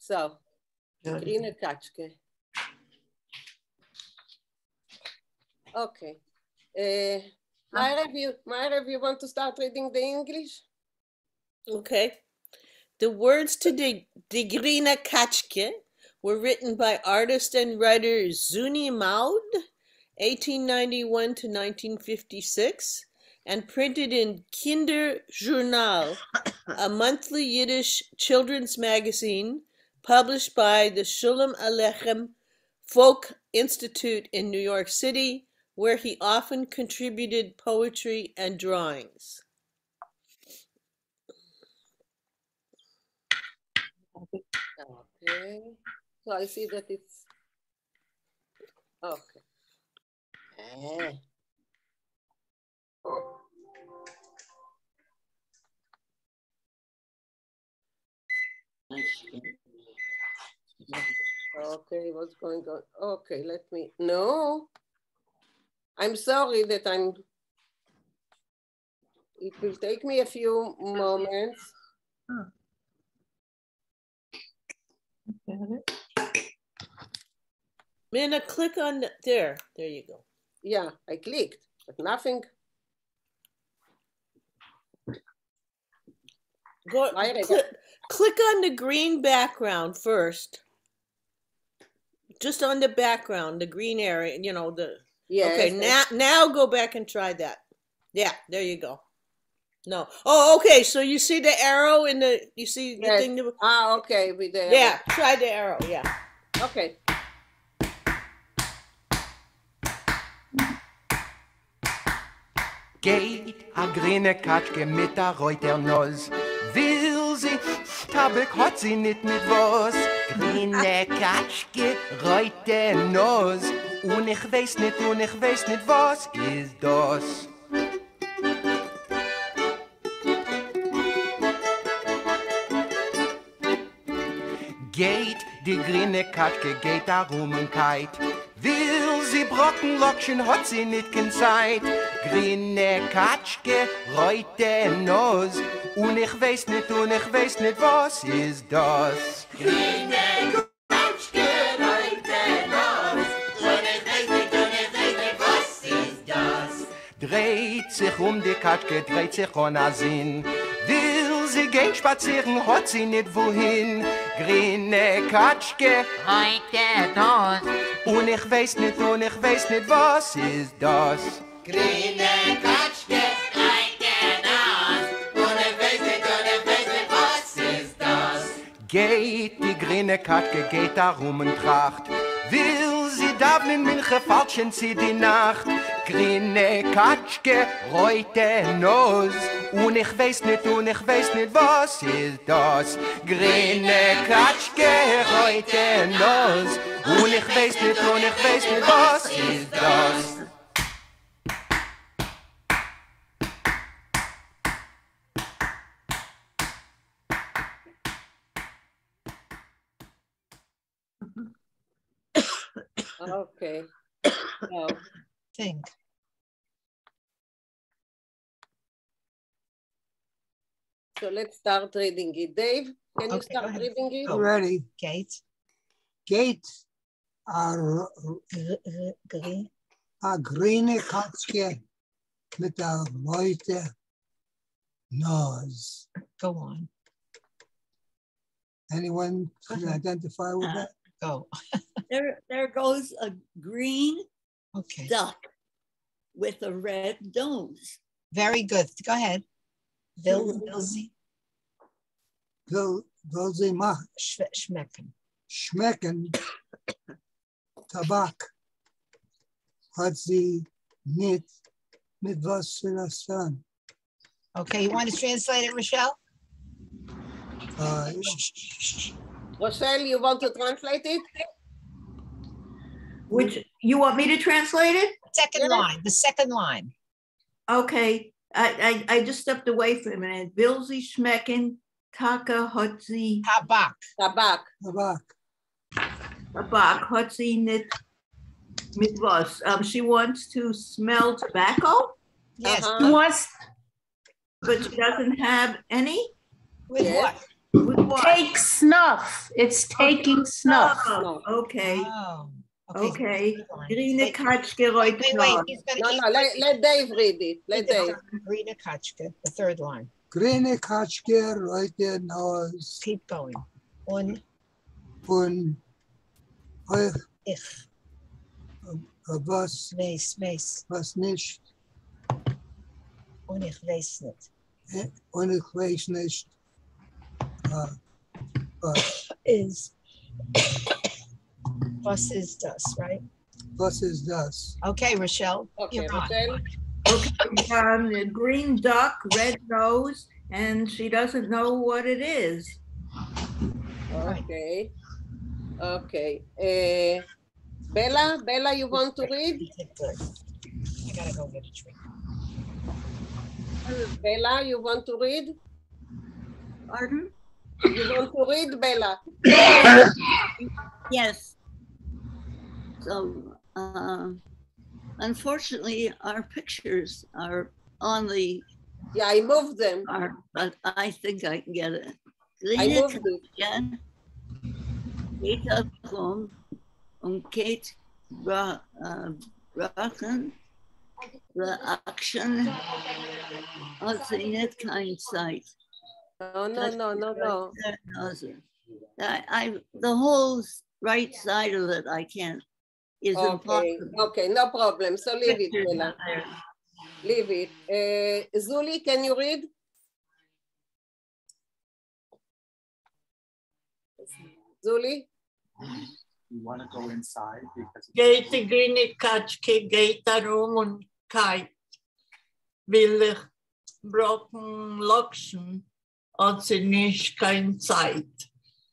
So, Grine Katschke. Okay. Myra, you want to start reading the English? Okay. The words to Die Grüne Katschke were written by artist and writer Zuni Maud, 1891 to 1956, and printed in Kinderjournal, a monthly Yiddish children's magazine published by the Shulam Alechem Folk Institute in New York City, where he often contributed poetry and drawings. Okay. So I see that it's okay. Okay, what's going on? Okay, let me, no. I'm sorry that it will take me a few moments. Minna, click on there. There you go. Yeah, I clicked, but nothing. Click on the green background first. Just on the background, the green area, you know, the... Yes, okay, now go back and try that. Yeah, there you go. No. Oh, okay, so you see the arrow in the... You see the thing? Okay, with the arrow. Yeah, try the arrow, yeah. Okay. Geht a grüne Katschke mit a reuter Nose. Will sie, Tabak hat sie nicht mit was. Grüne Katschke, reuter Nose. Und ich weiß nicht, was ist das. Geht die grüne Katschke, geht a rum und kite. Will sie Brocken lockschen, hat sie nicht kein Zeit. Grüne Katschke, reute Nuss. Und ich weiß nicht, was ist das. Grüne Katschke, reute Nuss. Und ich weiß nicht, was ist das. Dreht sich die Katschke, dreht sich an a Sinn. Will sie gehen spazieren, hat sie nicht wohin. Grüne Katschke, reute Nuss. Und ich weiß nicht, was ist das. Grüne Katschke, reute Nuss. Und ich weiß nicht, was ist das. Geht die grüne Katschke, geht da rum und tracht. Will sie davnen Minche falschen sie die Nacht. Grüne Katschke, reute Nuss. Und ich weiß nicht, was ist das. Grüne Katschke, reute Nuss. Und ich weiß nicht, was ist das. Okay. So. Think. So let's start reading it. Dave, can you start reading it? Ready. Gate. Gate. A grüne Katschke mit a rote Nose. Go on. Anyone can identify with that? Go. There goes a green duck with a red nose. Very good. Go ahead. Vilzi mach. Schmecken. Tabak hat sie nicht mit was zu lassen. Okay, you want to translate it, Rochelle? Rochelle, you want to translate it? Which, you want me to translate it? Second line, the second line. Okay, I just stepped away for a minute. Vilzi schmecken, Taka hotzi. Tabak hotzi nit mit was. She wants to smell tobacco? Yes. She wants, but she doesn't have any? With what? With what? Take snuff. It's taking snuff. Oh, okay. Oh, Okay. third line. Grine Wait, Katschke wait, roite wait. Nase. He's gonna, No, he's no, let Dave read it. Let Dave. Grina Kachka, the third line. Grüne Katschke, rote Nose Keep going. Un, und ich, was, weiß, was nicht. und ich weiß nicht. Und ich weiß nicht, was. Was is das, right? Was ist das? Okay, Rochelle. Okay, you're on. Rochelle. Okay, a green duck, red nose, and she doesn't know what it is. Okay. Okay. Bella, you want to read? Good. I gotta go get a drink. Bella, you want to read? Pardon? You want to read, Bella? Yes. So, unfortunately, our pictures are on the. Yeah, I moved them. But I think I can get it. I moved it. Again. Kate Blum und Kate Brachen. The action hat sie nicht kein Zeit. No. The whole right side of it, I can't. Is Okay, impossible. okay, no problem. So leave it, Bella. Leave it. Zuli, can you read? Zuli? You want to go inside because Gate grine Katschke, gate rum und kite. Will ich brocken Lokschen, hat sie nicht kein Zeit.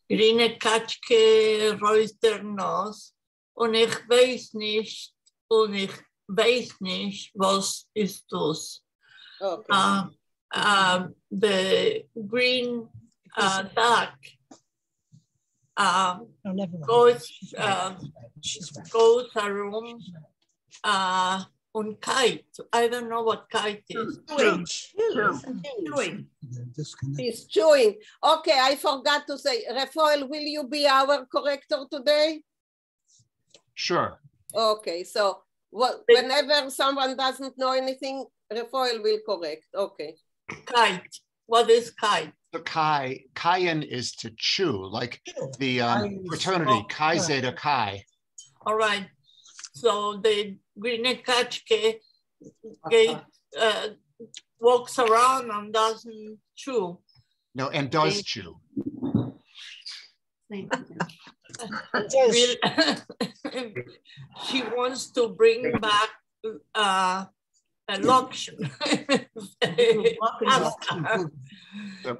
Grine Katschke reuter Nas und ich weiß nicht, was ist das. Okay. The green duck No, never mind. goes around on kite. I don't know what kite is. Chewing. He's chewing. Okay, I forgot to say, Rafael, will you be our corrector today? Sure. Okay, so whenever someone doesn't know anything, Rafael will correct. Okay. Kite. What is kite? The Kayan is to chew, like the fraternity, Chi Zeta Chi. All right. So the green Katschke walks around and doesn't chew. No, and does chew. She wants to bring back a Lokshen. The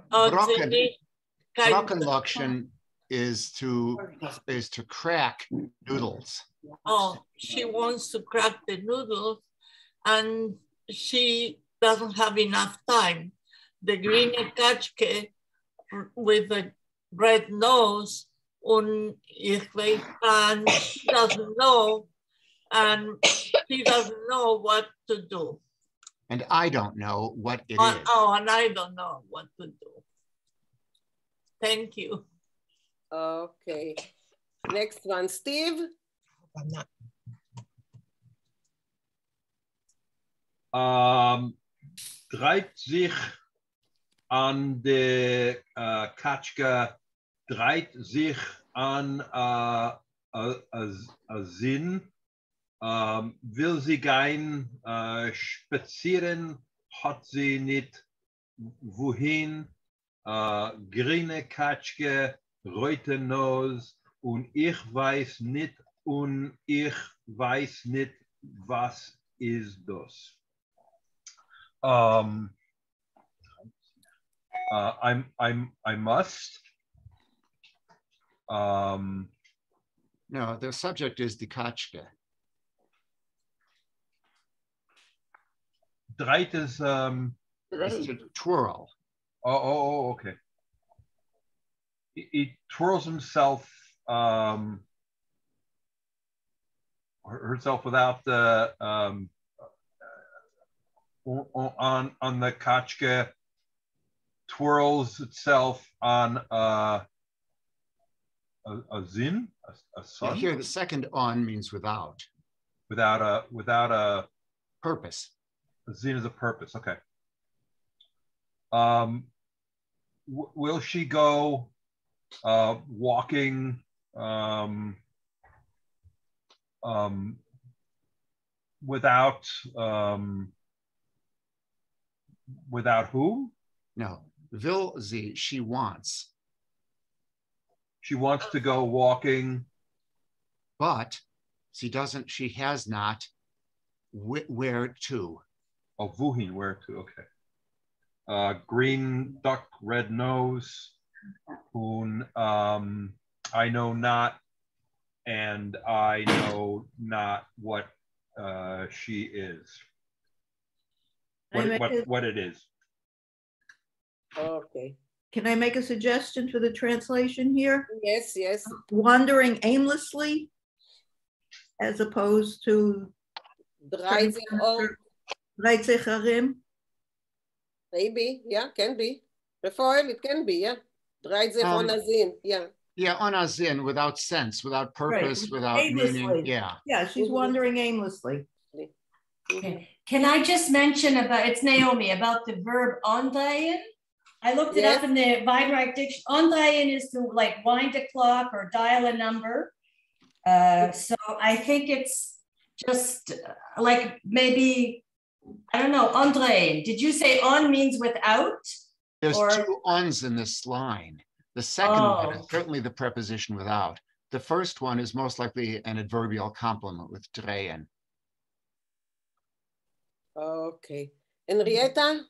Brocken Lokshen is to crack noodles. Oh, she wants to crack the noodles and she doesn't have enough time. The green Katschke with the red nose und ich weiß, and she doesn't know, and she doesn't know what to do. And I don't know what it is. Oh, and I don't know what to do. Thank you. Okay. Next one, Steve. I'm not. Dreht sich an der Katschke, dreht sich an Sinn, will sie gehen spazieren, hat sie nicht wohin, grüne Katschke, rote Nose und ich weiß nicht was ist das. I must. No, the subject is die Katschke. Dreit is to twirl. Oh, okay. He twirls himself, herself without the on the Katschke twirls itself on a zin, a sun. Yeah, here the second on means without. Without a purpose. A zin is a purpose. Okay. Will she go walking without who? No, will sie, she wants. She wants to go walking. But she has not where to. Oh, wohin, where to, okay. Green duck, red nose, whom I know not, and I know not what she is. What it is. Okay. Can I make a suggestion for the translation here? Yes, yes. Wandering aimlessly, as opposed to Dreitzecharim. Maybe, yeah, can be. Rafael, it can be, yeah. Dreitzech on a zin, yeah. Yeah, on a zin, without sense, without purpose, Right. without Aimlessly. meaning. Yeah. Yeah, she's wandering aimlessly. Okay. Can I just mention about, it's Naomi, about the verb andreien? I looked it up in the Weinreich dictionary. Andreien is to like wind a clock or dial a number. So I think it's just like maybe, I don't know, andreien. Did you say on means without? There's two ons in this line. The second one is certainly the preposition without. The first one is most likely an adverbial complement with drehen. Okay. Henrietta?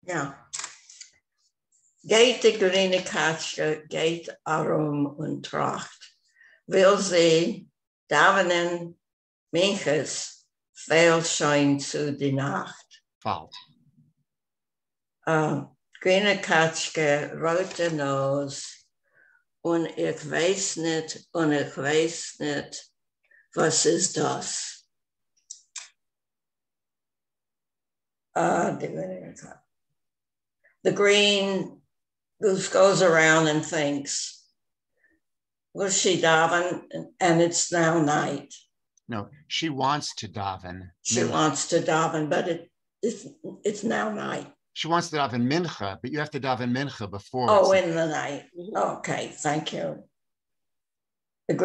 Ja. Geht die grüne Katze, geht und tracht. Will sie davenen Minches, veel scheint zu die Nacht. Fault. Grüne Katze, rote Nose, und ich weiß nicht, was ist das? The green goose goes around and thinks, will she daven? And it's now night. No, she wants to daven. She wants to daven, but it's now night. She wants to daven mincha, but you have to daven mincha before. Oh, in the night. Okay, thank you. The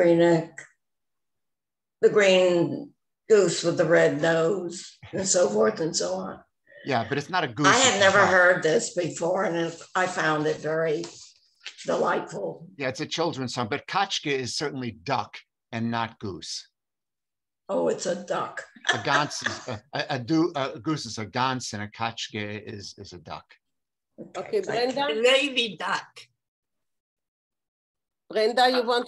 green goose with the red nose and so forth and so on. Yeah, but it's not a goose. I had never heard this before, and I found it very delightful. Yeah, it's a children's song, but kachke is certainly duck and not goose. Oh, it's a duck. A gans is a goose is a gans, and a kachke is a duck. Okay, Brenda. Lady duck. Brenda, you want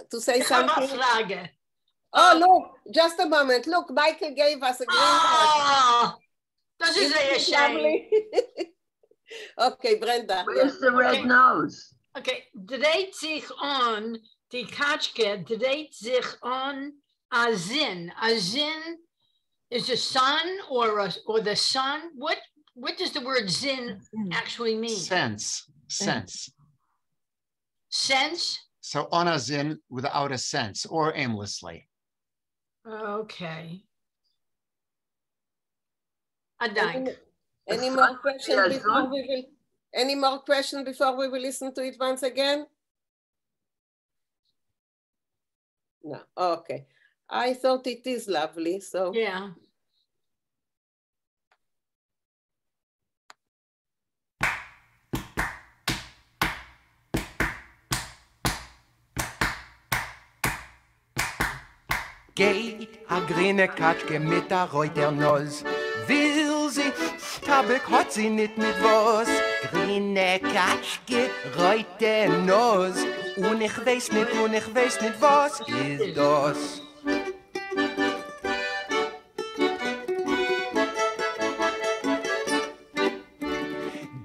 to say something? Frage. Oh, look, just a moment. Look, Michael gave us a green card. Das ist sehr schön. Okay, Brenda. Where's the red nose? Okay, dreht sich on, die Katschke dreht sich on a zin. A zin is a sun or the sun. What does the word zin actually mean? Sense. Sense? So on a zin without a sense or aimlessly. Okay. Any more questions before we will? Any more questions before we will listen to it once again? No. Okay. I thought it is lovely. So yeah. Geht a grüne Katschke mit a reuter Nose. Will sie, Tabak hat sie nicht mit was. Grüne Katschke, reute Nose. Und ich weiß nicht, was ist das.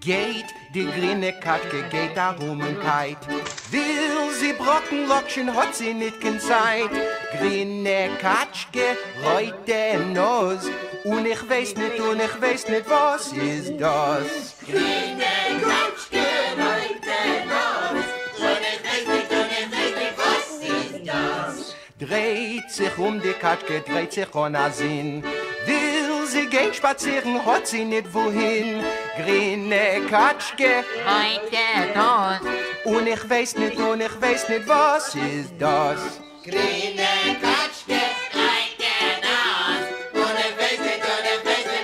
Geht, die grüne Katschke geht darum und kite. Will sie Brocken lockschen, hat sie nicht kein Zeit. Grüne Katschke, reute Nose. Und ich weiß nicht, was ist das. Grüne Katschke. dreht sich die Katschke, dreht sich a Sinn. Will sie gehen spazieren, hat sie nicht wohin. Grüne Katschke, heute das. Und ich weiß nicht, was ist das? Grüne Katschke, heute das. Und ich weiß nicht,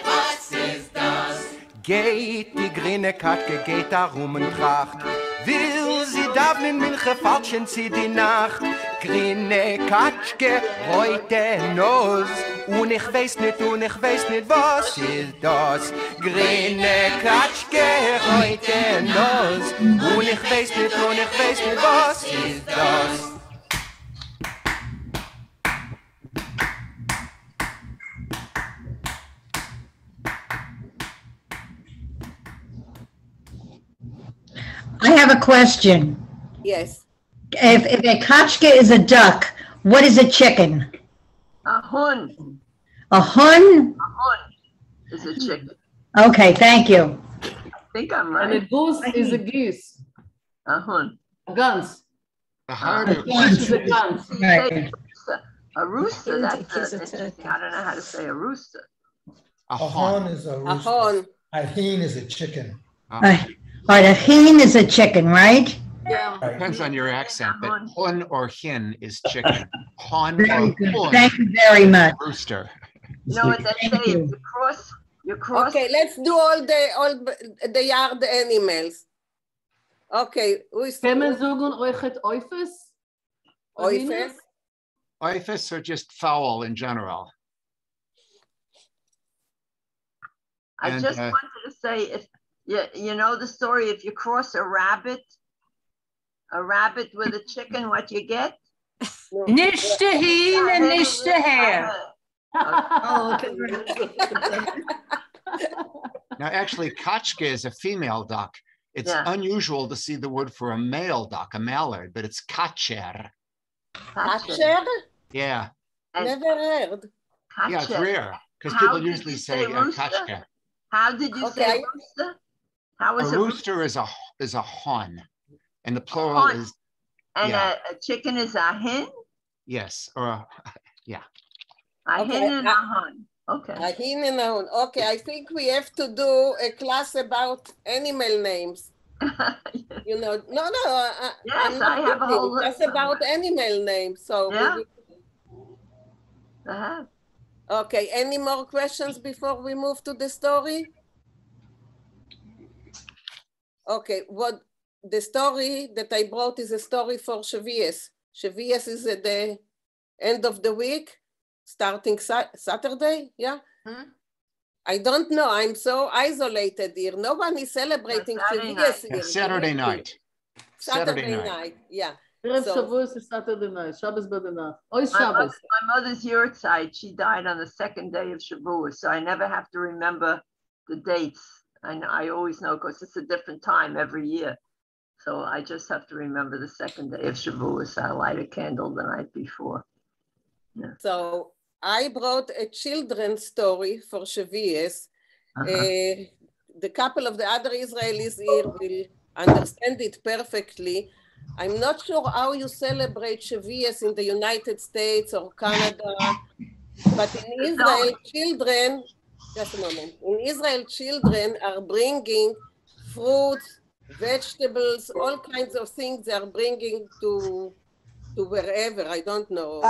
was ist das? Geht die grüne Katschke, geht rum und tracht. Will sie darf in Milche falschen sie die Nacht. Grüne Katschke, heute Nuss. Und ich weiß nicht, was ist das? Grüne Katschke, heute Nuss. Und ich weiß nicht, was ist das? I have a question. Yes. If a kachka is a duck, what is a chicken? A hun. A hun? A hun is a chicken. Okay, thank you. I think I'm right. And a goose is a geese. A hun. A guns. The harder Is a guns. Right. A rooster, that's interesting. I don't know how to say a rooster. A hon is a rooster. hon. A hen is a chicken. Right, a hen is a chicken, right? Yeah. Depends on your accent, but hun or hin is chicken. Hon or Very good. hun. Thank you very much. Rooster. You know what they say? If you cross. Okay, let's do all the yard animals. Okay, who is Can we sagen euch het Eufes? Oifes? Oifus are just fowl in general. I And, just wanted to say, if you know the story, if you cross a rabbit with a chicken, what you get? Nicht the hen and nicht the hare. Now, actually, kachka is a female duck. It's unusual to see the word for a male duck, a mallard, but it's kacher. Kacher? Yeah. Never heard. Yeah, it's rare because people usually say kachka. How did you say rooster? How is a rooster is a hon, and the plural is. And a chicken is a hen? Yes, or yeah. A hen and a hun. Okay. A hen and a hun. Okay, I think we have to do a class about animal names. You know, no. Yes, I have a whole list. That's about animal names. So. Yeah. Okay, any more questions before we move to the story? Okay, what the story that I brought is a story for Shavuos. Shavuos is at the end of the week, starting Saturday, yeah? I don't know, I'm so isolated here. No one is celebrating Shavuos here. Saturday night. Saturday night, yeah. Shavuos is Saturday night, Shabbos by the night. My mother's yahrzeit, she died on the second day of Shavuos, so I never have to remember the dates. I always know because it's a different time every year. So I just have to remember the second day of Shavuos. I light a candle the night before. Yeah. So I brought a children's story for Shavuos. The couple of the other Israelis here will understand it perfectly. I'm not sure how you celebrate Shavuos in the United States or Canada, but in Israel, children, just a moment, in Israel, children are bringing fruits, vegetables, all kinds of things they are bringing to wherever, I don't know.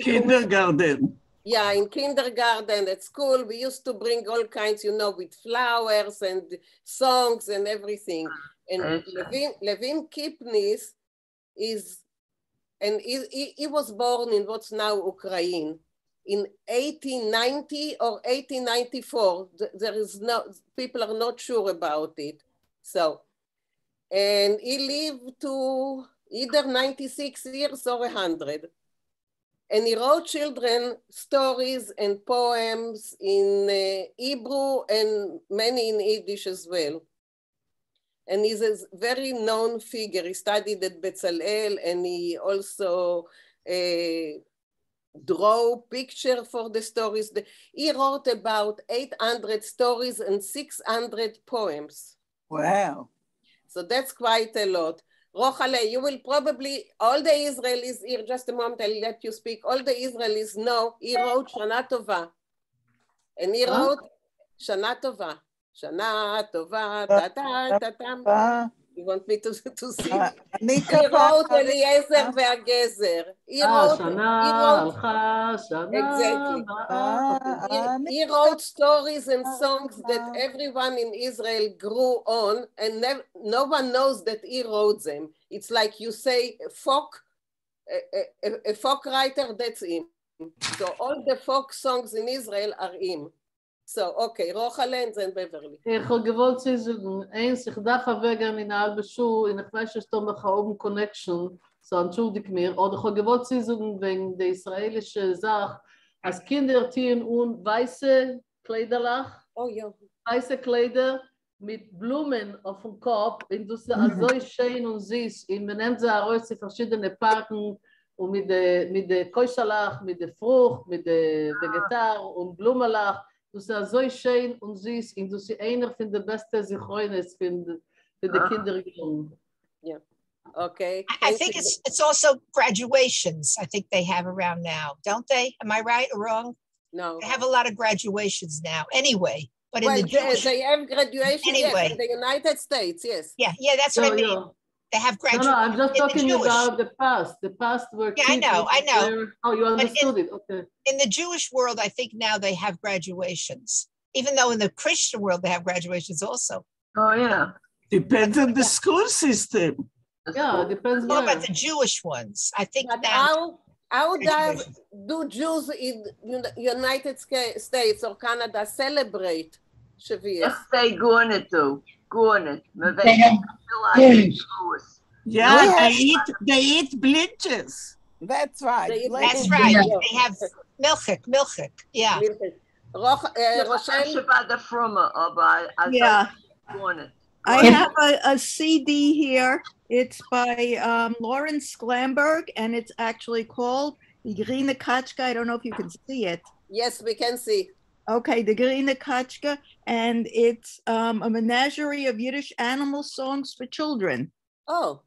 Kindergarten. Yeah, in kindergarten, at school, we used to bring all kinds, you know, with flowers and songs and everything. And Levin Kipnis is, and he was born in what's now Ukraine in 1890 or 1894. There is no, people are not sure about it. So, and he lived to either 96 years or 100. And he wrote children stories and poems in Hebrew and many in Yiddish as well. And he's a very known figure. He studied at Bezalel and he also drew pictures for the stories. He wrote about 800 stories and 600 poems. Wow. So that's quite a lot. Rochale, you will probably, all the Israelis here, just a moment, I'll let you speak. All the Israelis know he wrote Shana Tova. And he wrote Shana Tova. Shana Tova, ta-ta-ta-tam. You want me to sing? He wrote Eliezer והגזר. He wrote, exactly. He wrote stories and songs that everyone in Israel grew on, and no one knows that he wrote them. It's like you say a folk writer, that's him. So all the folk songs in Israel are him. So, okay, Rochale and then Beverly. Ich habe gewollt zu sagen, eins, ich darf wegen in halbe Schuhe, und ich weiß, dass du mich oben Connection, so entschuldig mir, oder ich habe gewollt zu sagen, wegen der israelische Sache, als Kinder ziehen und weiße Kleiderlach, weiße Kleider mit Blumen auf dem Kopf, und das ist so schön und süß, und man nimmt sie heraus in verschiedene Parken, und mit der Keuschalach, mit der Frucht, mit der Vegetar und Blumenlach. Du sagst so schön und süß, und du sie einer von den besten Sichroines für die Kinder. Yeah. Okay. I think it's also graduations. I think they have around now, don't they? Am I right or wrong? No. They have a lot of graduations now. Anyway, but well, in the Jewish, they have graduation. anyway. Yes, in the United States. Yes. Yeah, that's what I mean. Yeah. They have graduation. No, I'm just talking about the past. The past were. Yeah, I know. Oh, you understood it. Okay. In the Jewish world, I think now they have graduations. Even though in the Christian world they have graduations also. Oh yeah. Depends on the school system. Yeah, depends. What about the Jewish ones? I think but now. How do Jews in United States or Canada celebrate Shavuos? Yes, they going to. Yeah, they eat bleachers. That's right. That's right. They have milchik. Yeah. Yeah. I have a CD here. It's by Lawrence Sklamberg, and it's actually called Die Grüne Katschke. I don't know if you can see it. Yes, we can see. Okay, the Grüne Katschke, and it's a menagerie of Yiddish animal songs for children. Oh.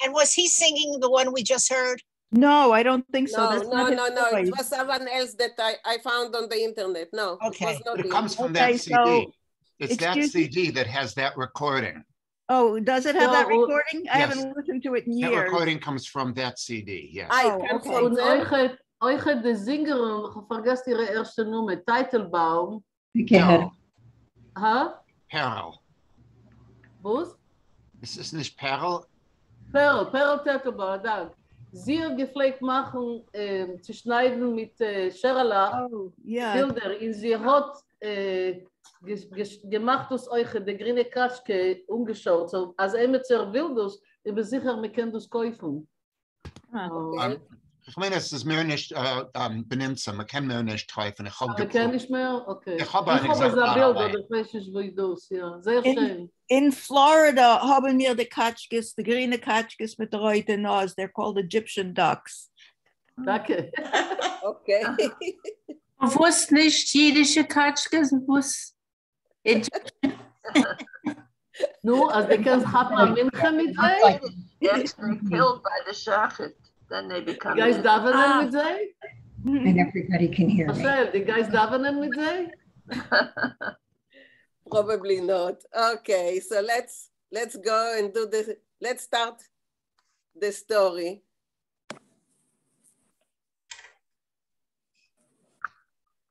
And was he singing the one we just heard? No, I don't think so. No. It was someone else that I found on the internet. No. Okay. It comes from that CD. So, it's that CD that has that recording. Oh, does it have that recording? I haven't listened to it in years. That recording comes from that CD, yes. Okay. Euch de Singerin, ich vergesst ihre erste Nummer, Teitelbaum. Perl. Huh? Perl. Was? Ist es nicht Perl? Perl Teitelbaum, danke. Sie hat gepflegt machen, zu schneiden mit Scherala, Bilder, und sie hat gemacht aus euch die Grüne Katschke umgeschaut. So, als Emetzer will das, ich bin sicher, wir können das kaufen. Ich meine, es ist mir nicht benimmt, man kann mir nicht treffen. Man kann nicht mehr? Okay. Ich habe ein Bild, oder ich weiß nicht, wie das, ja. Sehr schön. In Florida haben wir die Katschkes, die Grüne Katschkes mit der rote Nase. They're called Egyptian ducks. Danke. Okay. Was nicht jüdische Katschkes, was No, als die kannst haben Mincha mit them. Yes, they're killed by the shachet. Then they become. You guys davenen mit them? And everybody can hear me. The guys davenen with them? Probably not. Okay, so let's go and do this. Let's start the story.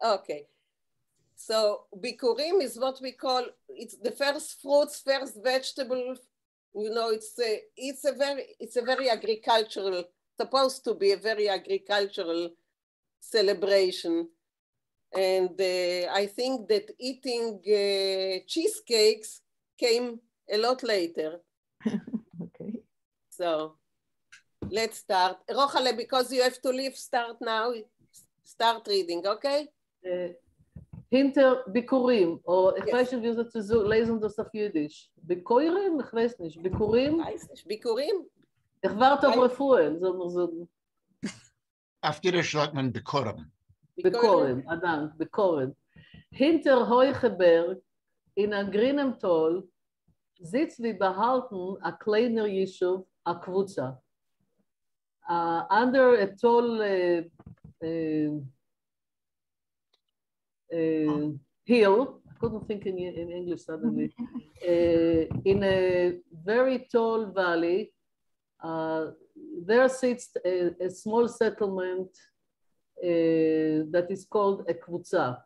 Okay, so bikurim is what we call, it's the first fruits, first vegetable. You know, it's a very agricultural, supposed to be a very agricultural celebration. And I think that eating cheesecakes came a lot later. Okay. So let's start. Rochale, because you have to leave, start now. Start reading, okay? Hinter Bikurim, oder ich weiß nicht, wie sie zu lesen das auf Jiddisch. Bikurim? Ich weiß nicht. Bikurim? Weiß nicht. Bikurim? Ich warte auf Refuhen, soll man sagen. Auf Jiddisch sagt man Bikurim. Bikurim, Adam, Bikurim. Hinter Heucheberg, in einem grünen Tal, sitzt wie behalten ein kleiner Yishuv, הקבוצה. Under a tall hill, I couldn't think in English suddenly, in a very tall valley, there sits a small settlement that is called a קבוצה.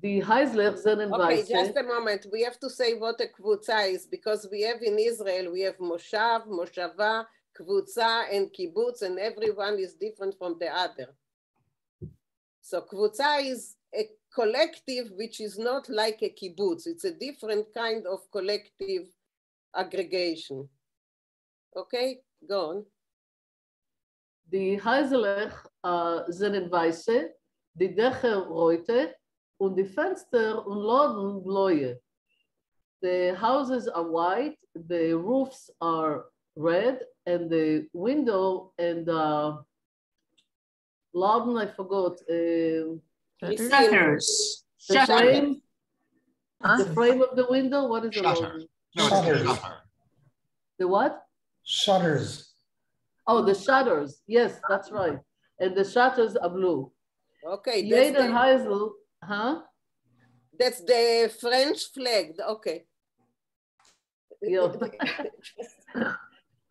The Heisler Zen Okay, just a moment. We have to say what a קבוצה is, because we have in Israel, we have מושב, מושבה, קבוצה, and kibbutz, and everyone is different from the other. So קבוצה is a collective which is not like a kibbutz. It's a different kind of collective aggregation. Okay, go on. Die Heiselech sind weiße, die Dächer rote, und die Fenster und Laden blaue. The houses are white, the roofs are red, and the window and the Laden, I forgot. Shutters. The frame, the frame of the window, what is the Laden? Shutters. The what? Shutters. Oh, the shutters. Yes, that's right. And the shutters are blue. Okay. Jeder Heisel, huh? That's the French flag. Okay. Ja.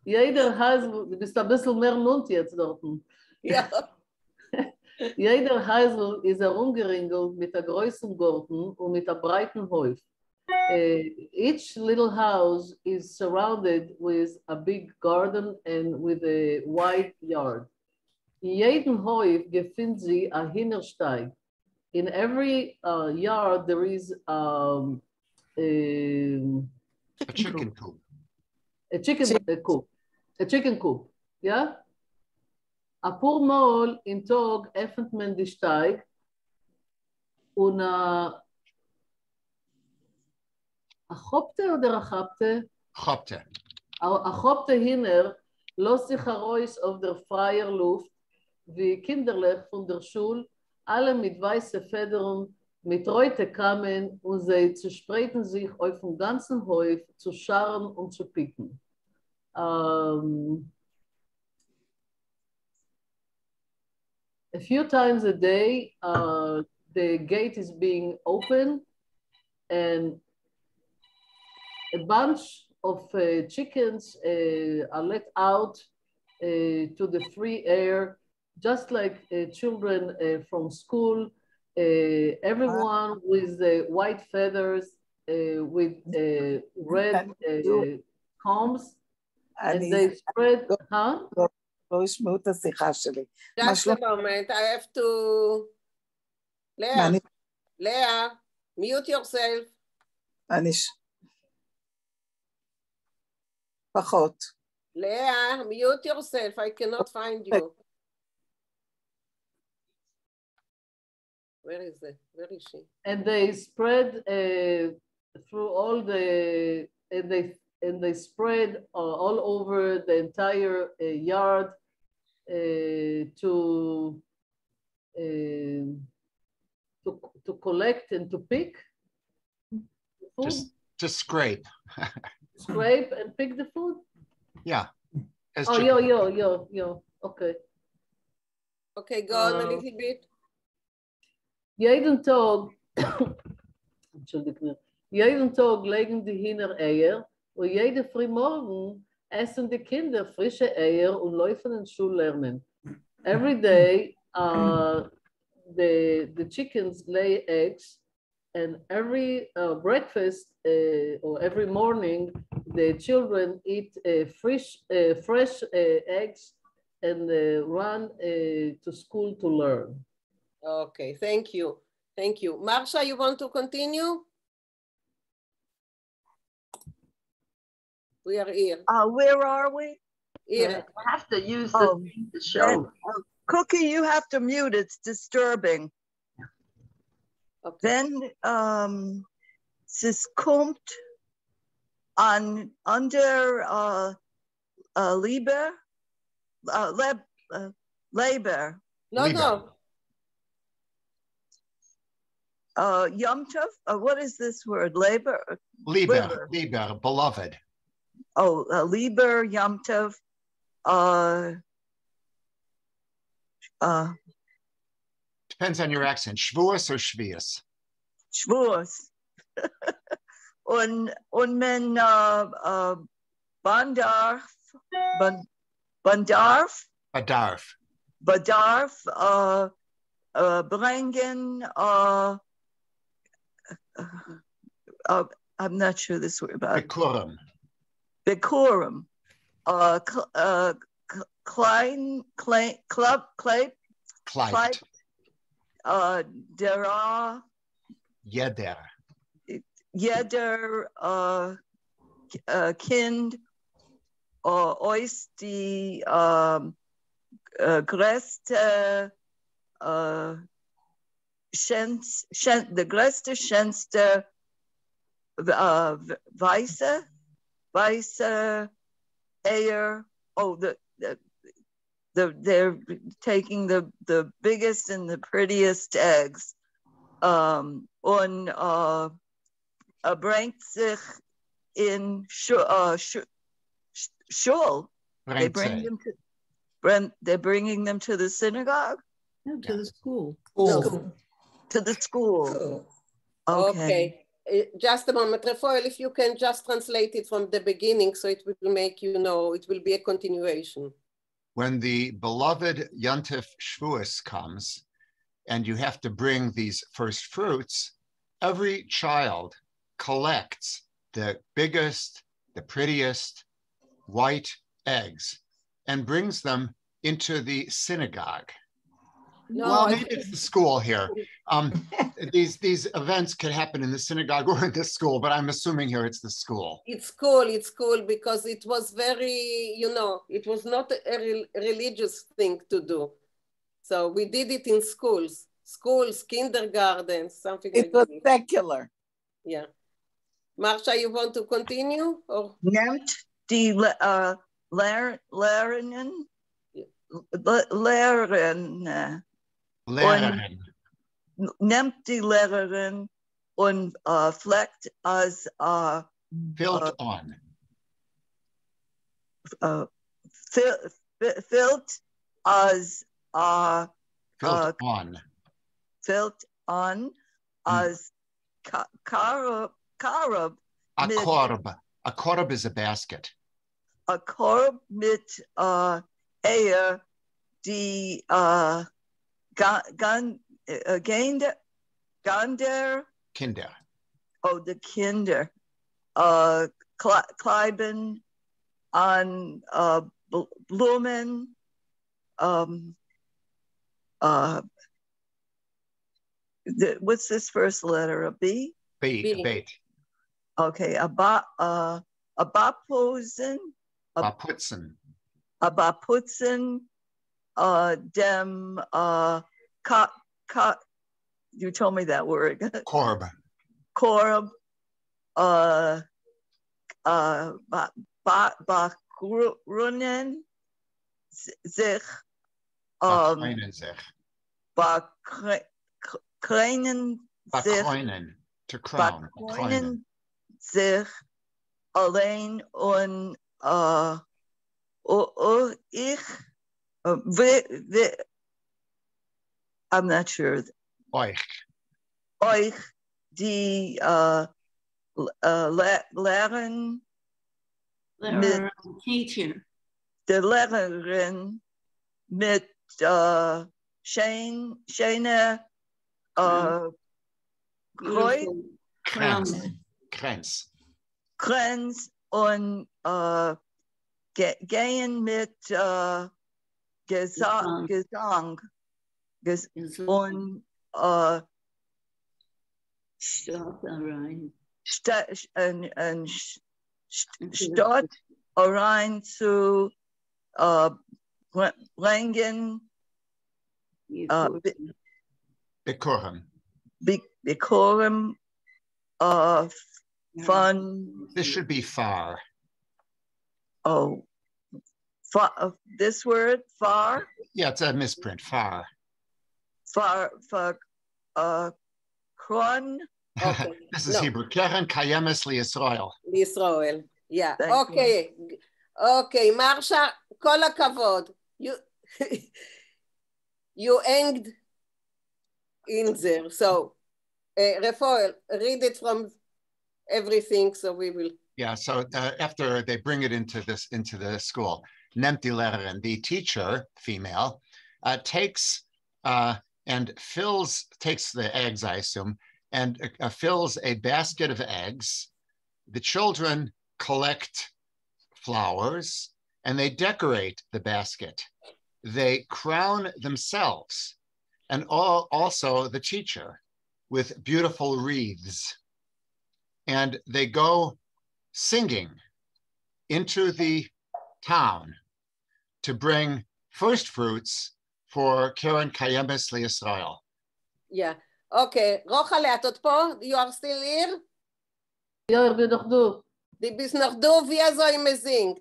Jeder Heisel, du bist ein bisschen mehr Mund jetzt dort. Ja. Jeder Heisel ist herumgeringelt mit der großen Garten und mit der breiten Häuf. Each little house is surrounded with a big garden and with a wide yard. In jedem Häuf befindet sich ein Hintersteig. In every yard there is a chicken coop. A chicken coop, yeah? A paar Mal im Tag öffnet man die Steig und a Chopte oder a Chapte? Chopte. A Chopte hinter lässt sich heraus auf der freien Luft wie Kinderlech von der Schule, alle mit weißen Federn, mit roten Kamen, und sie zerspreiten sich auf dem ganzen Häuf zu scharren und zu picken. A few times a day, the gate is being opened and a bunch of chickens are let out to the free air, just like children from school, everyone with white feathers, with red combs, and they spread, huh? לא ישמעו את השיחה שלי. Just a moment, I have to... Leah, mute yourself. פחות. Leah, mute yourself, I cannot find you. Where is it? Where is she? And they spread through all the, and they spread all over the entire yard to collect and to pick. Just to scrape. Scrape and pick the food? Yeah. As oh, yo. Okay. Okay, go on a little bit. Jeden Tag legen die Hühner Eier und jede Frühmorgen essen die Kinder frische Eier und laufen in Schule lernen. Every day the chickens lay eggs, and every breakfast or every morning the children eat fresh eggs and run to school to learn. Okay, thank you. Thank you. Marsha, you want to continue? We are here. Where are we? Here. I have to use the show. Cookie, you have to mute. It's disturbing. Okay. Then, es kommt an under Lieber, Labor. No. Yom Tov, what is this word? Labor? Lieber, beloved. Liber Yom Tov, Depends on your accent. Shavuos or Shvius? Shavuos. Und men Bandarf, bringen, I'm not sure this word about Bikurim. Bikurim. Kleib, Dera, Jeder, Kind, euch die größte, the größte, schönste, weiße Eier. They're taking the biggest and the prettiest eggs. Bringt sich in Shul. They're bringing them to the synagogue? No, to the school. No. To the school. Okay. Just a moment, Refoel, if you can just translate it from the beginning so it will make you know, it will be a continuation. When the beloved Yontif Shavuos comes and you have to bring these first fruits, every child collects the biggest, the prettiest white eggs and brings them into the synagogue. No, well, maybe it's the school here. These events could happen in the synagogue or in the school, but I'm assuming here it's the school. It's cool because it was very, it was not a religious thing to do. So we did it in schools, kindergartens, something like that. It was secular. Yeah. Marsha, you want to continue? Or? Nehmt die Lehrerinnen nimmt die Lehrerin und fleckt als filled on. Filled as filled on as Karab. A korb is a basket. A korb mit Eier, die Kinder. Oh, the Kinder. Kleiben an Blumen. What's this first letter? A B? B. Bait. Okay, a Baputzen. Dem you told me that word. Korb. Bakrunen sich. Bakroinen, to crown. Bakroinen sich allein und ich I'm not sure. Euch die Lehrerin teacher. Der Lehrerin mit schöne Kranz und gehen mit Gesang und statt rein zu bringen Bikurim von. This should be far. Oh, far, this word, far? Yeah, it's a misprint, far. Far, Kron. Okay. This is Hebrew. Keren kayemes liYisrael. Li'Yisrael. Yeah, okay. Okay, Marsha, כל הכבוד. You hanged in there. So, Rafael, read it from everything so we will. Yeah, so after they bring it into the school, neemt die lerarin, the teacher, female, takes the eggs, I assume, and fills a basket of eggs. The children collect flowers and they decorate the basket. They crown themselves and also the teacher with beautiful wreaths. And they go singing into the town to bring first fruits for Keren Kayemes LeYisrael. Yeah. Okay. Rochale, את עוד פה? You are still here? Ja, ich bin noch du. Die bist noch du, wie so immer singt.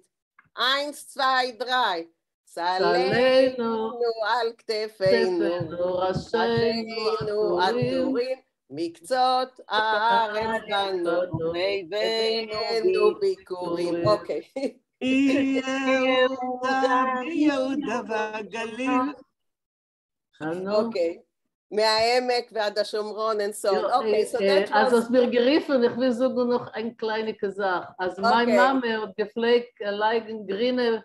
1, 2, 3. Salenu al כתפינו, ראשינו עטורים, מקצות הארץ בנו, הבאנו ביקורים. אוקיי. יהודה והגליל. אוקיי. מהעמק ועד השומרון and so on. Okay, so that was... Also aus mir geriefen, ich will sogar noch eine kleine Sache. Also meine Mama hat gepflegt, leigen grüne,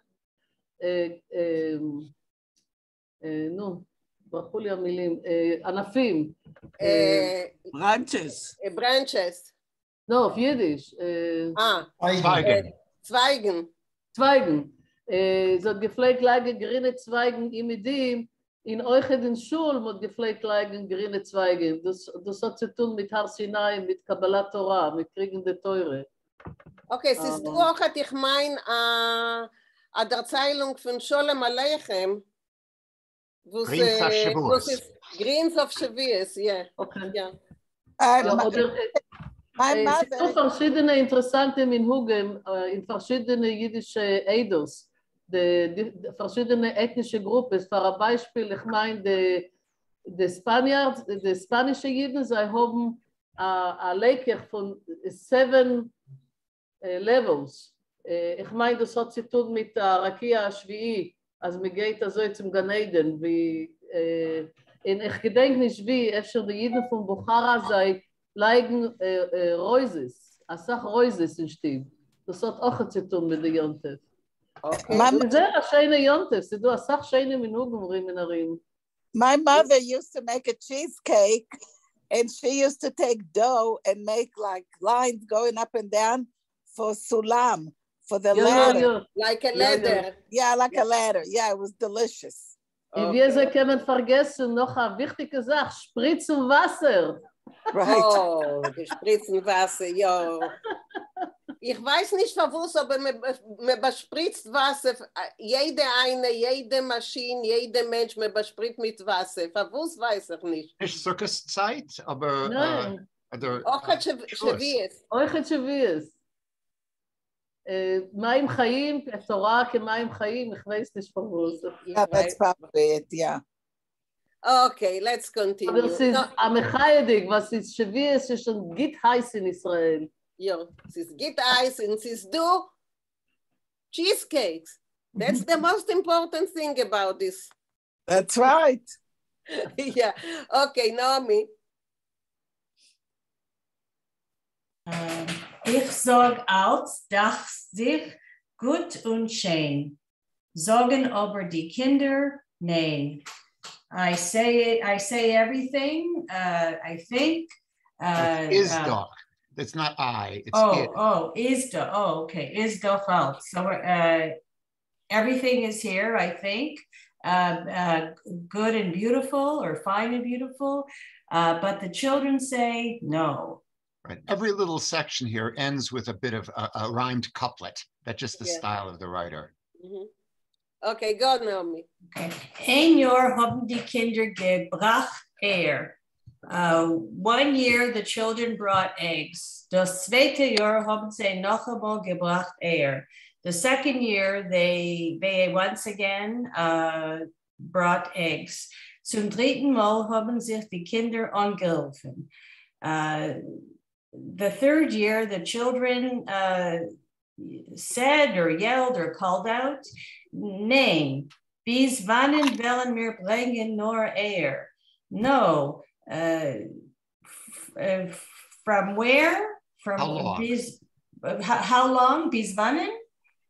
ברחו לי המילים, ענפים. Branches. Branches. No, auf Jiddisch. Zweigen. Zweigen. Sie hat gepflegt, leigen grüne Zweigen im Idim, in euch in den Schul mit gepflegt leigen grüne Zweige. Das hat zu tun mit Har Sinai, mit Kabbalat Torah, mit Kriegen der Teure. Okay, es ist auch, ich meine, an der Erzählung von Sholem Aleichem, Greens of Shavuos. Greens of Shavuos, yeah. Okay. Yeah. Es gibt verschiedene interessante Minhugim in verschiedene jüdische Eidos. Die verschiedene ethnische Gruppen. Für Beispiel, ich meine, die Spaniards, die spanische Juden, sie haben ein Leker von 7 Levels. Ich meine, das hat zu tun mit der Rakia Ashvi'i, als man geht also zum Gan Eden. Ich gedenke nicht wie, öfter die Juden von Bukhara, sie leigen Reuses, Asach Reuses in Stieb. Das hat auch zu tun mit der Jontef. Okay. My mother used to make a cheesecake, and she used to take dough and make like lines going up and down for sulam, for the ladder. Like a ladder. Yeah, like a ladder. Yeah, it was delicious. Wir können vergessen noch eine wichtige Sache, Spritzen Wasser. Right. Oh, die Spritzen Wasser, ja. Ich weiß nicht, verwusst, aber man bespritzt Wasser, jede Maschine, jeder Mensch, man bespritzt mit Wasser. Verwusst weiß ich nicht. Nicht Zuckerszeit, aber... Nein. Ochet Shavuos. Ochet Shavuos. מים חיים, תורה כמים חיים, ich weiß nicht verwusst. Yeah, that's probably it, yeah. Okay, let's continue. Aber es ist amechayedig, was ist Shavuos, ist schon git heiß in Israel. Ja, es ist git heiß und es ist do cheesecakes. That's the most important thing about this. That's right. Yeah, okay, Naomi. Ich sag als, dass sich gut und schön. Sagen aber die Kinder, nein. I say everything, I think. Is dog. It's not I, it's it. Is dog. Oh, okay, is dog out. So everything is here, I think. Good and beautiful or fine and beautiful. But the children say no. Right. Every little section here ends with a bit of a rhymed couplet. That's just the style of the writer. Mm-hmm. Okay, go Naomi. Okay. Ein Jahr haben die Kinder gebracht Eier. 1 year the children brought eggs. Das zweite Jahr haben sie noch einmal gebracht Eier. The second year they once again brought eggs. Zum dritten Mal haben sich die Kinder angeholfen. The third year, the children said or yelled or called out? Name. Bis wannein wollen wir bringen nur air? No. From where? From how long? How long? Bis wannein?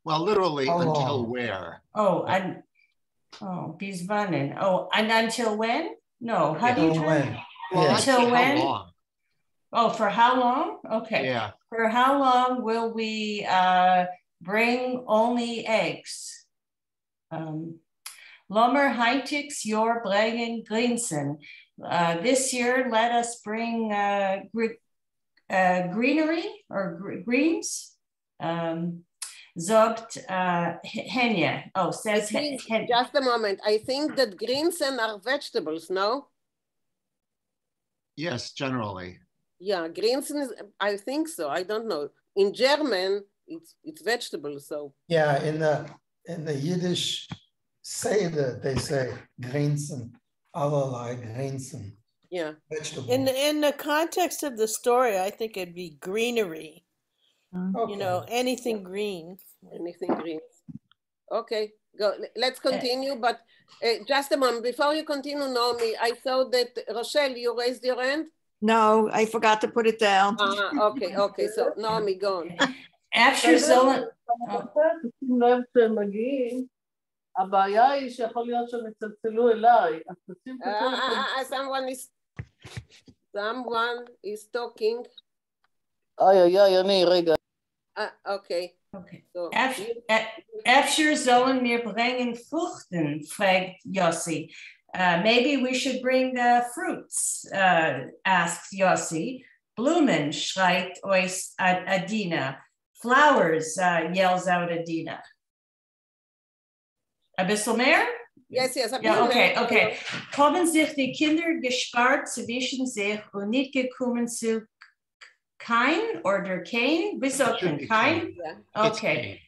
Well, literally until where? Oh, and bis wannein. Oh, and until when? No, how do you translate? Well, until when? How long? Oh, for how long? Okay. Yeah. For how long will we bring only eggs? Lomer Heitix your brengen Grinsen. This year, let us bring greenery or greens. Zogt Henya. Oh, says just a moment. I think that Grinsen are vegetables, no? Yes, generally. Yeah, Grinsen is, I think so. I don't know. In German, it's vegetables. So yeah, in the Yiddish Seder, they say Grinsen, allerlei Grinsen. Yeah. Vegetables. In the context of the story, I think it'd be greenery. Okay. You know, anything green. Anything green. Okay, go. Let's continue. But just a moment before you continue, Naomi. I saw that Rochelle, you raised your hand. No, I forgot to put it down. Okay. So Naomi, go on. After Zolan. תשים לב שהם מגיעים, הבעיה היא שיכול להיות שהם יצלצלו אליי. אז תשים את הטלפון. Someone is talking. אני, רגע. Okay. So, After sollen wir bringen Fruchten, fragt Yossi. Maybe we should bring fruits, asks Yossi. Blumen, schreit euch Adina. Flowers, yells out Adina. A bisschen mehr? Yes. Ja, okay. Kommen sich die Kinder gespart zwischen sich und nicht gekommen zu kein oder kein? Wieso kein? Okay.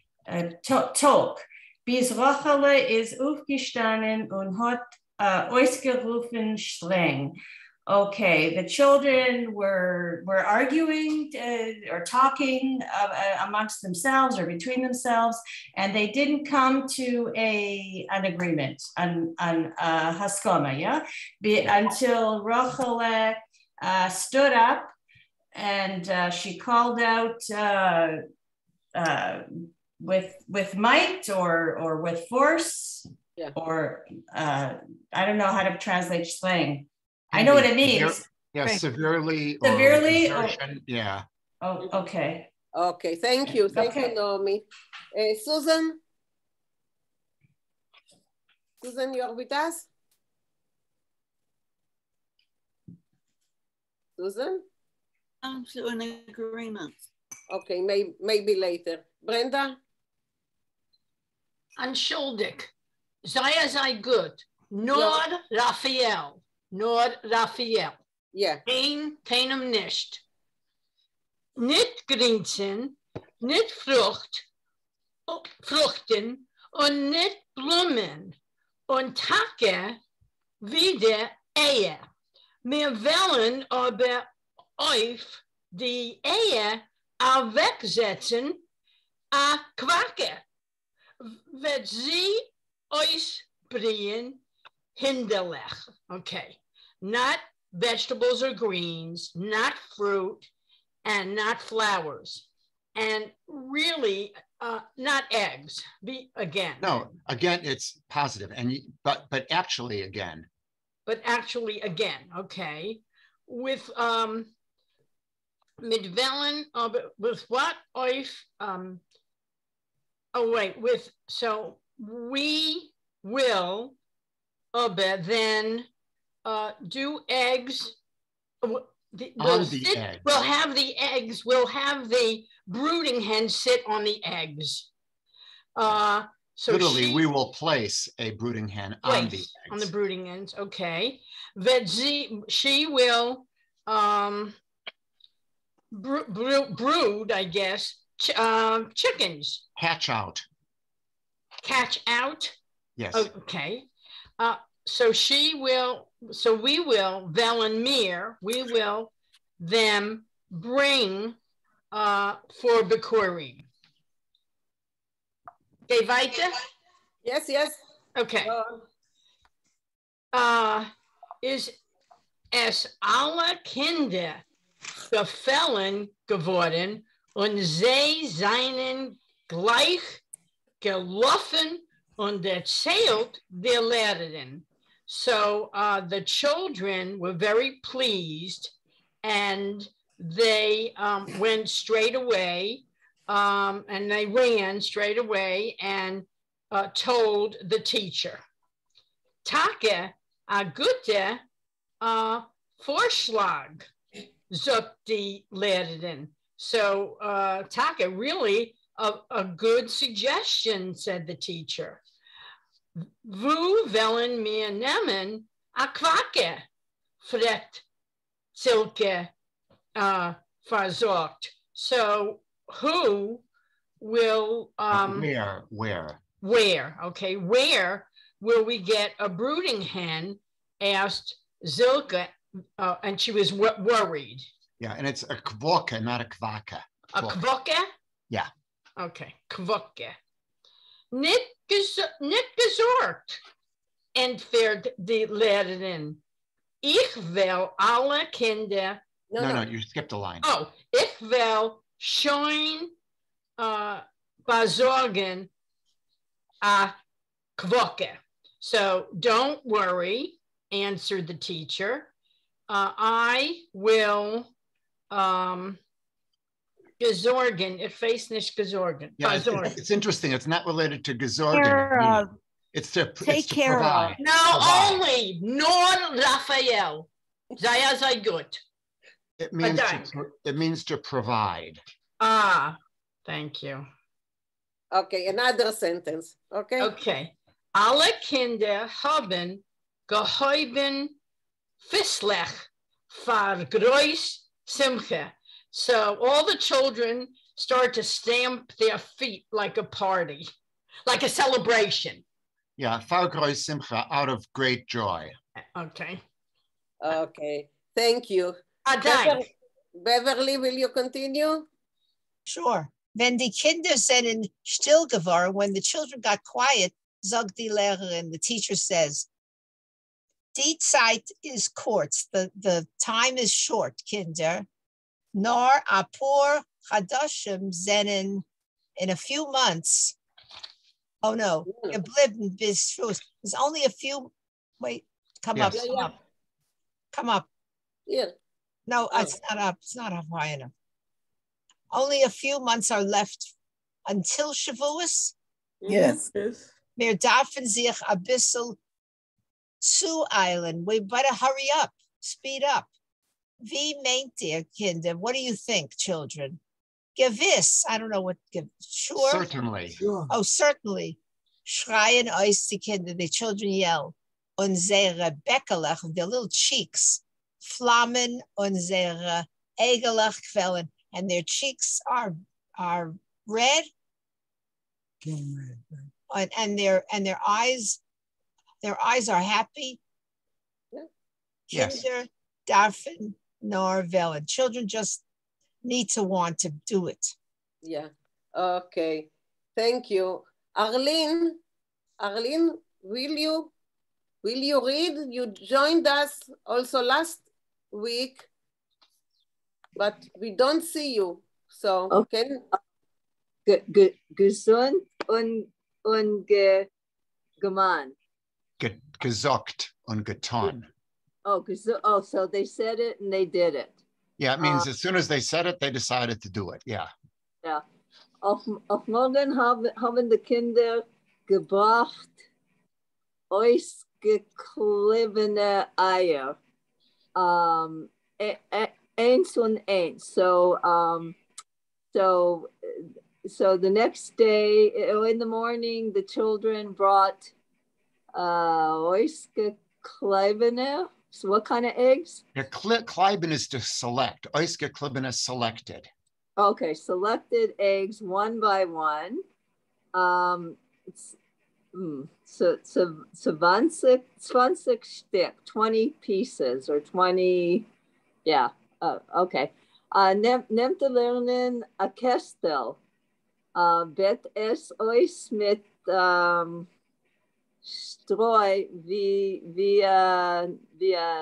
Tolk. Bis Rochele ist aufgestanden und hat ausgerufen streng. Okay, the children were arguing or talking amongst themselves or between themselves, and they didn't come to an agreement, on haskama, yeah? Until Rochele stood up and she called out with might or with force, yeah. Or I don't know how to translate slang. I know what it means. Yeah, severely. Severely. Yeah. Oh, okay. Okay, thank you. Thank you, Naomi. Susan? Susan, you're with us? Susan? I'm still in agreement. Okay, maybe later. Brenda? Anschuldig. Sei gut. Nord Raphael. Nord Raphael. Yeah. Keinem nicht. Nicht Grinsen, nicht Fruchten und nicht Blumen und Tage wieder Ehe. Wir wollen aber euch die Ehe wegsetzen, a Quacke. Wird sie euch bringen hinderlich. Okay. Not vegetables or greens, not fruit, and not flowers. And really, not eggs. Again. No, again, it's positive. But actually again. But actually again, okay. With mit Wellen, with what? So we will then do eggs. We'll have the eggs. We'll have the brooding hen sit on the eggs. So literally, we will place a brooding hen on the eggs. On the brooding hens. Okay. She will brood, I guess, chickens. Hatch out. Catch out. Yes. Okay. So we will, Velenmir, we will them bring for Bikurim. Geh weiter? Yes, yes. Okay. Ist es alle Kinder gefallen geworden und sie seien gleich gelaufen und erzählt der Lehrerin. So the children were very pleased and they went straight away and they ran straight away and told the teacher. Take a gute Vorschlag, sagt die Lehrerin. So Take, really a good suggestion, said the teacher. Wo wollen wir nehmen a Quacke? Fragt Silke versorgt. So who will where, okay, where will we get a brooding hen? Asked Zilke, and she was worried. Yeah, and it's a kvoke, not a kvake. A kvoke? Yeah. Okay, kvoke. Nicht gesorgt, entfährt die Lehrerin. Ich will alle Kinder... No, you skipped a line. Oh, ich will schon besorgen a kvoke. So don't worry, answered the teacher. I will gesorgen. Ich weiß nicht gesorgen. Yeah, it's interesting. It's not related to gesorgen. It's to provide. No, only nor Raphael. Sei gut. It means to provide. Ah, thank you. Okay, another sentence. Okay. Okay. Alle Kinder haben gehäuben Fislech für groß Simche. So all the children start to stamp their feet like a party, like a celebration. Yeah, für groß Simcha, out of great joy. Okay. Okay, thank you. Beverly, will you continue? Sure. Wenn die Kinder sind still geworden, when the children got quiet, sagt die Lehrerin, the teacher says, die Zeit is kurz, the time is short, Kinder. Nor a paar Chadashim sind in a few months. Oh no, geblieben bis Schluss. There's only a few, wait, come up. Come up. Yeah. No, it's not up. It's not up high enough. Only a few months are left until Shavuos. Yes. Wir dürfen sich a bissel zueilen. We better hurry up, speed up. Wie meint ihr, Kinder? What do you think, children? Gewiss. I don't know what. Sure. Certainly. Sure. Oh, certainly. Schreien euch die Kinder. The children yell. Unsere Bäckelach, their little cheeks, flammen unsere Egelach quellen, and their cheeks are red. And their eyes are happy. Yes. Kinder darfen nor wollen. Children just need to want to do it. Yeah. Okay. Thank you. Arlene, will you read? You joined us also last week, but we don't see you. So okay. Gesund und gemein. Gesagt und getan. Oh, so they said it and they did it. Yeah, it means as soon as they said it, they decided to do it. Yeah. Yeah. Auf morgen haben die Kinder gebracht ausgeklebene Eier. Eins und eins. So the next day, in the morning, the children brought ausgeklebene. So what kind of eggs? Yeah, Kleiben is to select. Ausgeklebene is selected. Okay, selected eggs one by one. So 20 Stück, 20 pieces or 20, yeah, okay. Nehmt die Lehrerin a Kestel Bet es euch mit Streu wie a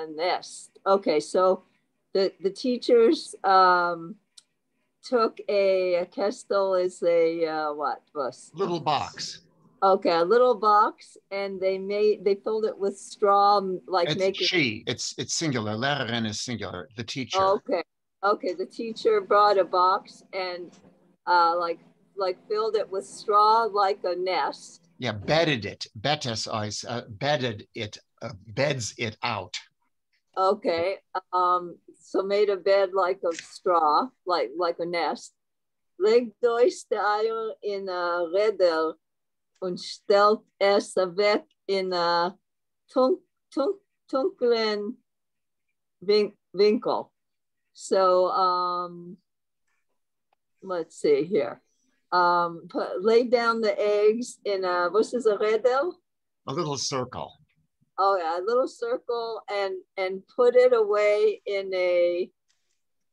nest. Okay, so the teachers took a kestel is a what was little box. Okay, a little box, and they filled it with straw, like It's making. she. It's singular. Lehrerin is singular. The teacher. Okay. The teacher brought a box and like filled it with straw like a nest. Yeah, bedded it. Bettes ice. Bedded it. Beds it out. Okay. So made a bed like of straw, like a nest. Legt euch die Eier in a Räder und stellt es weg in a dunklen Winkel. So let's see here. Lay down the eggs in a, what is a Räder? A little circle. Oh yeah, a little circle, and put it away in a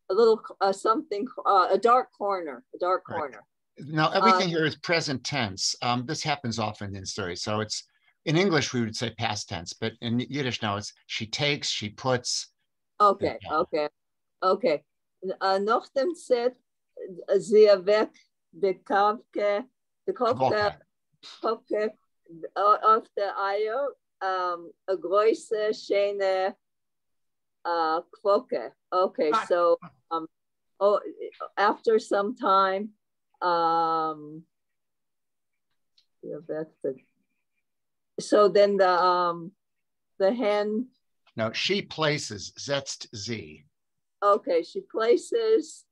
little something, a dark corner. Right. Now everything here is present tense. This happens often in stories. So it's in English we would say past tense, but in Yiddish now it's she takes, she puts. Okay. Noch dem Set sie weg de Kopke auf der Eier. A große schöne Quoke. Okay, so after some time, so then the hen. No, she places setzt sie. Okay, she places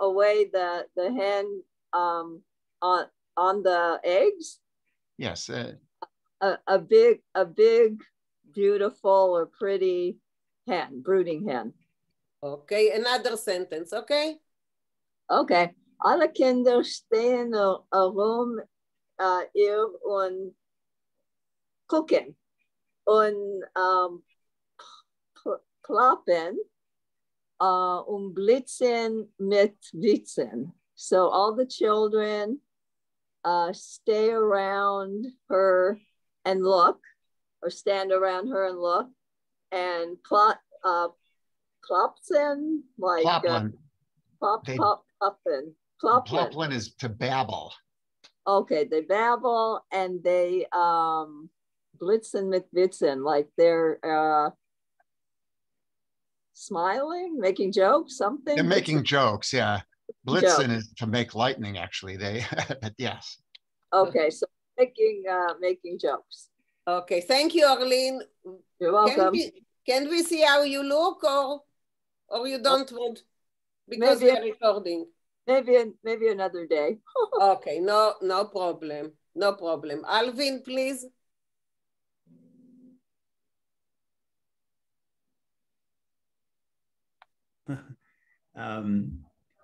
away the hen on the eggs. Yes. A big, beautiful or pretty hen, brooding hen. Okay, another sentence, okay? Okay. Alle Kinder stehen herum ihr und gucken und klappen blitzen mit Witzen. So all the children stay around her and look, or stand around her and look, and klopsen, like ploppen. Ploppen is to babble. Okay, they babble and they blitzen mit Witzen, like they're smiling, making jokes, something. They're making jokes, yeah. Blitzen is to make lightning, actually. But yes. Okay, so making jokes. Okay, thank you, Arlene. You're welcome. Can we see how you look, or you don't want, because we are recording? Maybe another day. Okay, no problem. Alvin, please.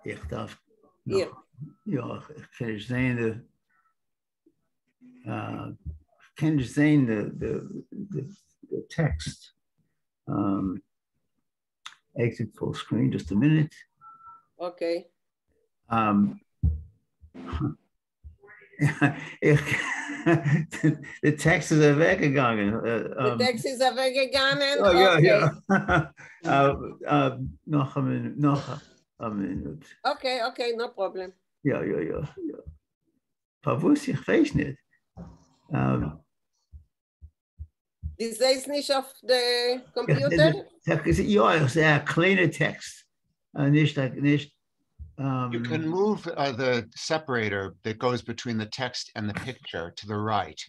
Ich darf noch, ja, kann ich sehen, the text. Exit full screen, just a minute. Okay. The text is weggegangen. The text is weggegangen? Oh, ja, ja. Noch a minute. Okay, no problem. Ja. Verwusst, ich weiß nicht. This is nicht auf the computer? Ja, sehr kleiner Text. Nicht. You can move the separator that goes between the text and the picture to the right,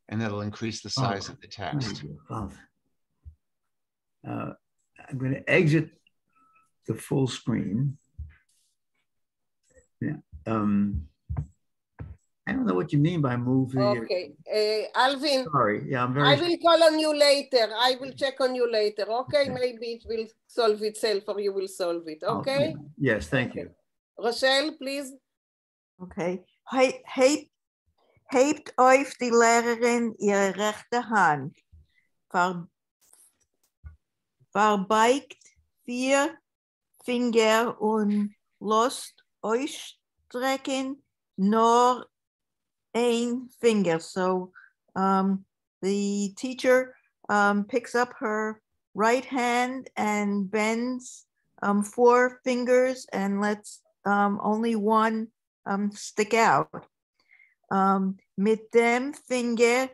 and that'll increase the size of the text. I'm going to exit the full screen. Yeah. I don't know what you mean by moving. Okay, Alvin. Sorry, yeah, I will call on you later. I will check on you later. Okay, maybe it will solve itself, or you will solve it. Okay. Yes, thank you. Rochelle, please. Okay. Hebt euch die Lehrerin ihre rechte Hand. Verbeigt 4 Finger und lasst euch strecken nor ein finger. So the teacher picks up her right hand and bends 4 fingers and lets only one stick out. Mit dem Finger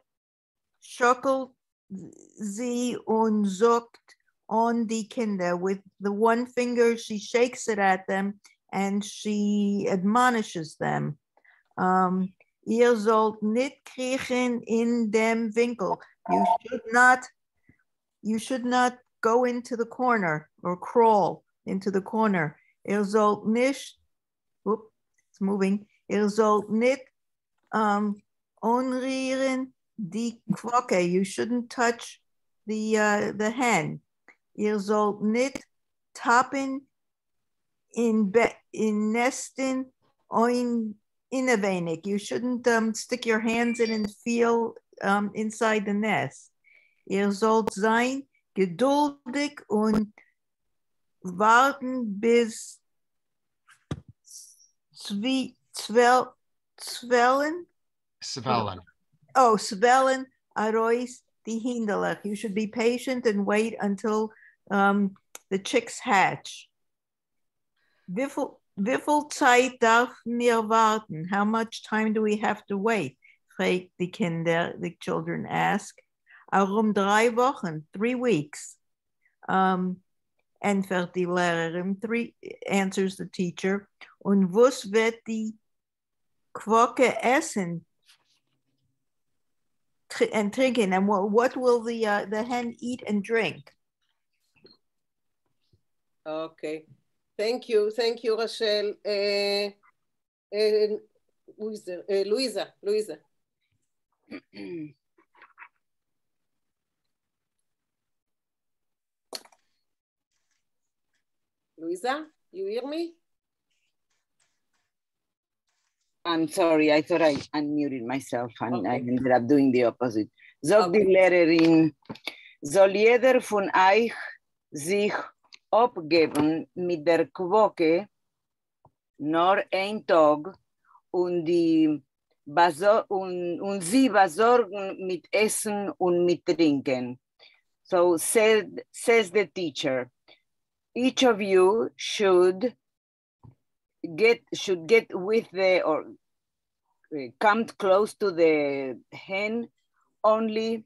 schuckelt sie und suckt on die Kinder. With the one finger, she shakes it at them and she admonishes them. Ihr sollt nicht kriechen in dem Winkel. You should not go into the corner or crawl into the corner. Ihr sollt nicht, it's moving. Ihr sollt nicht onrieren die Quokke. You shouldn't touch the hen. Ihr sollt nicht tappen in Nesten oin innewenig. You shouldn't stick your hands in and feel inside the nest. Ihr sollt sein geduldig und warten bis Zwellen. Oh, Zwellen arois die Hinderlech. You should be patient and wait until the chicks hatch. Wiffel Zeit darf mir warten? How much time do we have to wait? Fragt die Kinder, the children ask. 3 Wochen, 3 weeks. Entfert die Lehrerin, 3 answers the teacher. Und was wird die Quokke essen and trinken? And what will the hen eat and drink? Okay. Thank you, Rachel. Who is there? Luisa. Luisa, you hear me? I'm sorry, I thought I unmuted myself and I ended up doing the opposite. Sagt die Lehrerin, soll jeder von euch sich abgeben mit der Quokke nur ein Tag und sie besorgen mit Essen und mit Trinken. So says the teacher, each of you should get with or come close to the hen only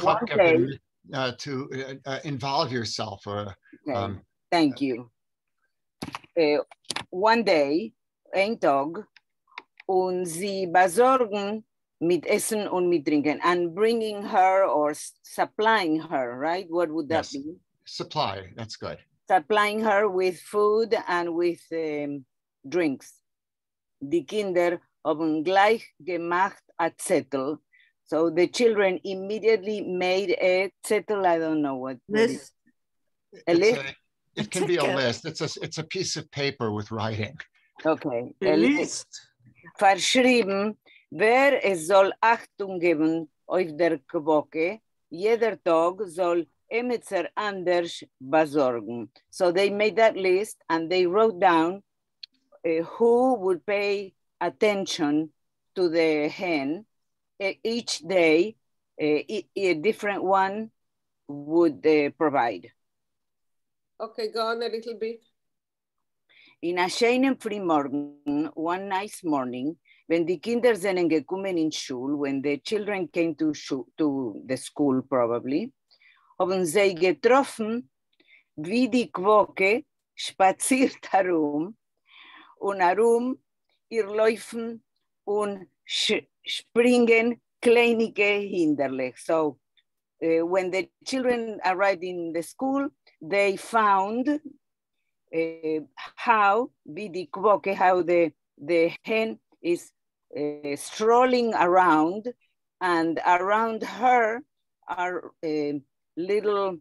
one day. To involve yourself. Okay. Thank you. One day, ein Tag, und sie besorgen mit Essen und mit Trinken, and bringing her or supplying her, right? What would that be? Supply, that's good. Supplying her with food and with drinks. Die Kinder haben gleich gemacht a Zettel. So the children immediately made a Zettel, I don't know what. List. A list? It can be a list. It's a piece of paper with writing. Okay. A list. Verschrieben, wer es soll Achtung geben auf der Quokke, jeder Tag soll Emetzer anders besorgen. So they made that list and they wrote down who would pay attention to the hen. Each day, a different one would provide. Okay, go on a little bit. In a schönen Frühmorgen, one nice morning, when the Kinder sind gekommen in Schule, when the children came to the school probably, haben sie getroffen, wie die Quokke spaziert herum und herum ihr laufen und springen kleinige Hinderlich. So when the children arrived in the school, they found how the Quokke, how the hen is strolling around, and around her are little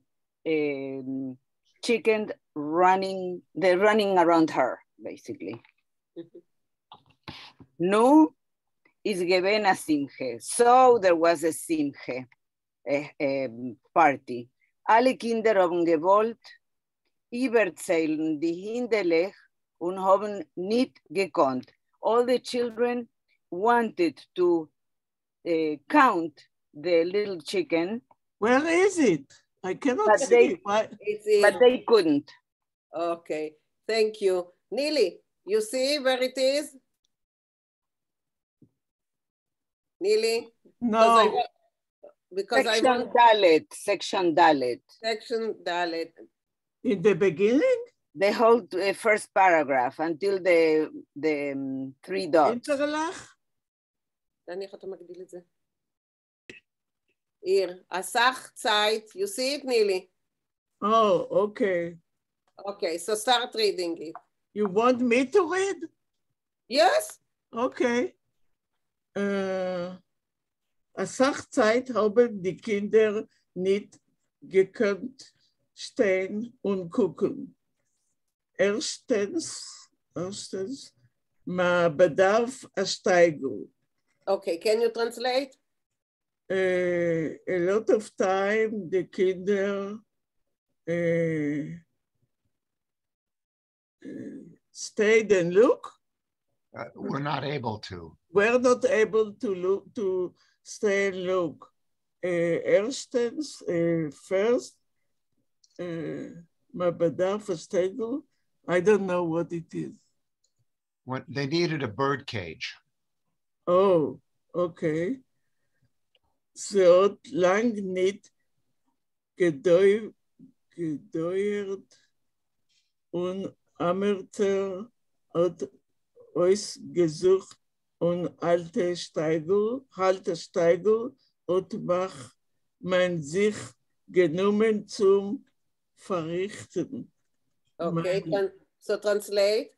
chickens running. They're running around her, basically. No. Is given a Simche. So there was a Simche party. Alle Kinder haben gewollt überzählen die Hinderlich und haben nicht gekonnt. all the children wanted to count the little chicken. Where is it? I cannot but see. But they couldn't. Okay, thank you. Neely, you see where it is? Neely? No. Because section I want Dalet, section Dalet. Section Dalet. In the beginning? The whole first paragraph until the 3 dots. דני, איך אתה מגדיל את זה? עיר, הסך צייט, you see it, Neely? Oh, okay. Okay, so start reading it. You want me to read? Yes. Okay. Sachzeit haben die Kinder nicht gekonnt stehen und gucken. Erstens, ma bedarf a Steigung. Okay, can you translate? A lot of time the Kinder stayed and look. We're not able to. We're not able to look, to stay and look. Erstens, first, ma bedarf a Steigung. I don't know what it is. When they needed a bird cage. Oh, okay. So lang nicht gedeuert und Ammerter hat ausgesucht und alte Steigel und man sich genommen zum Verrichten. Okay, so translate.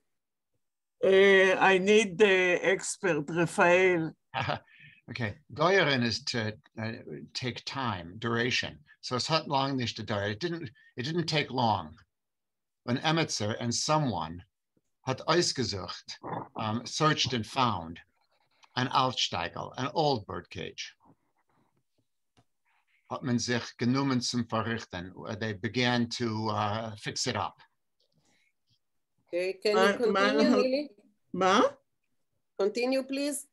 I need the expert, Rafael. Okay, Doyerin is to take time, duration. So es hat lang nicht gedauert. It didn't take long. When Emetzer and someone hat ausgesucht, searched and found an Altsteigel, an old bird cage. Hat man sich genommen zum Verrichten. They began to fix it up. Okay, can you continue, Neely? Ma? Continue, please.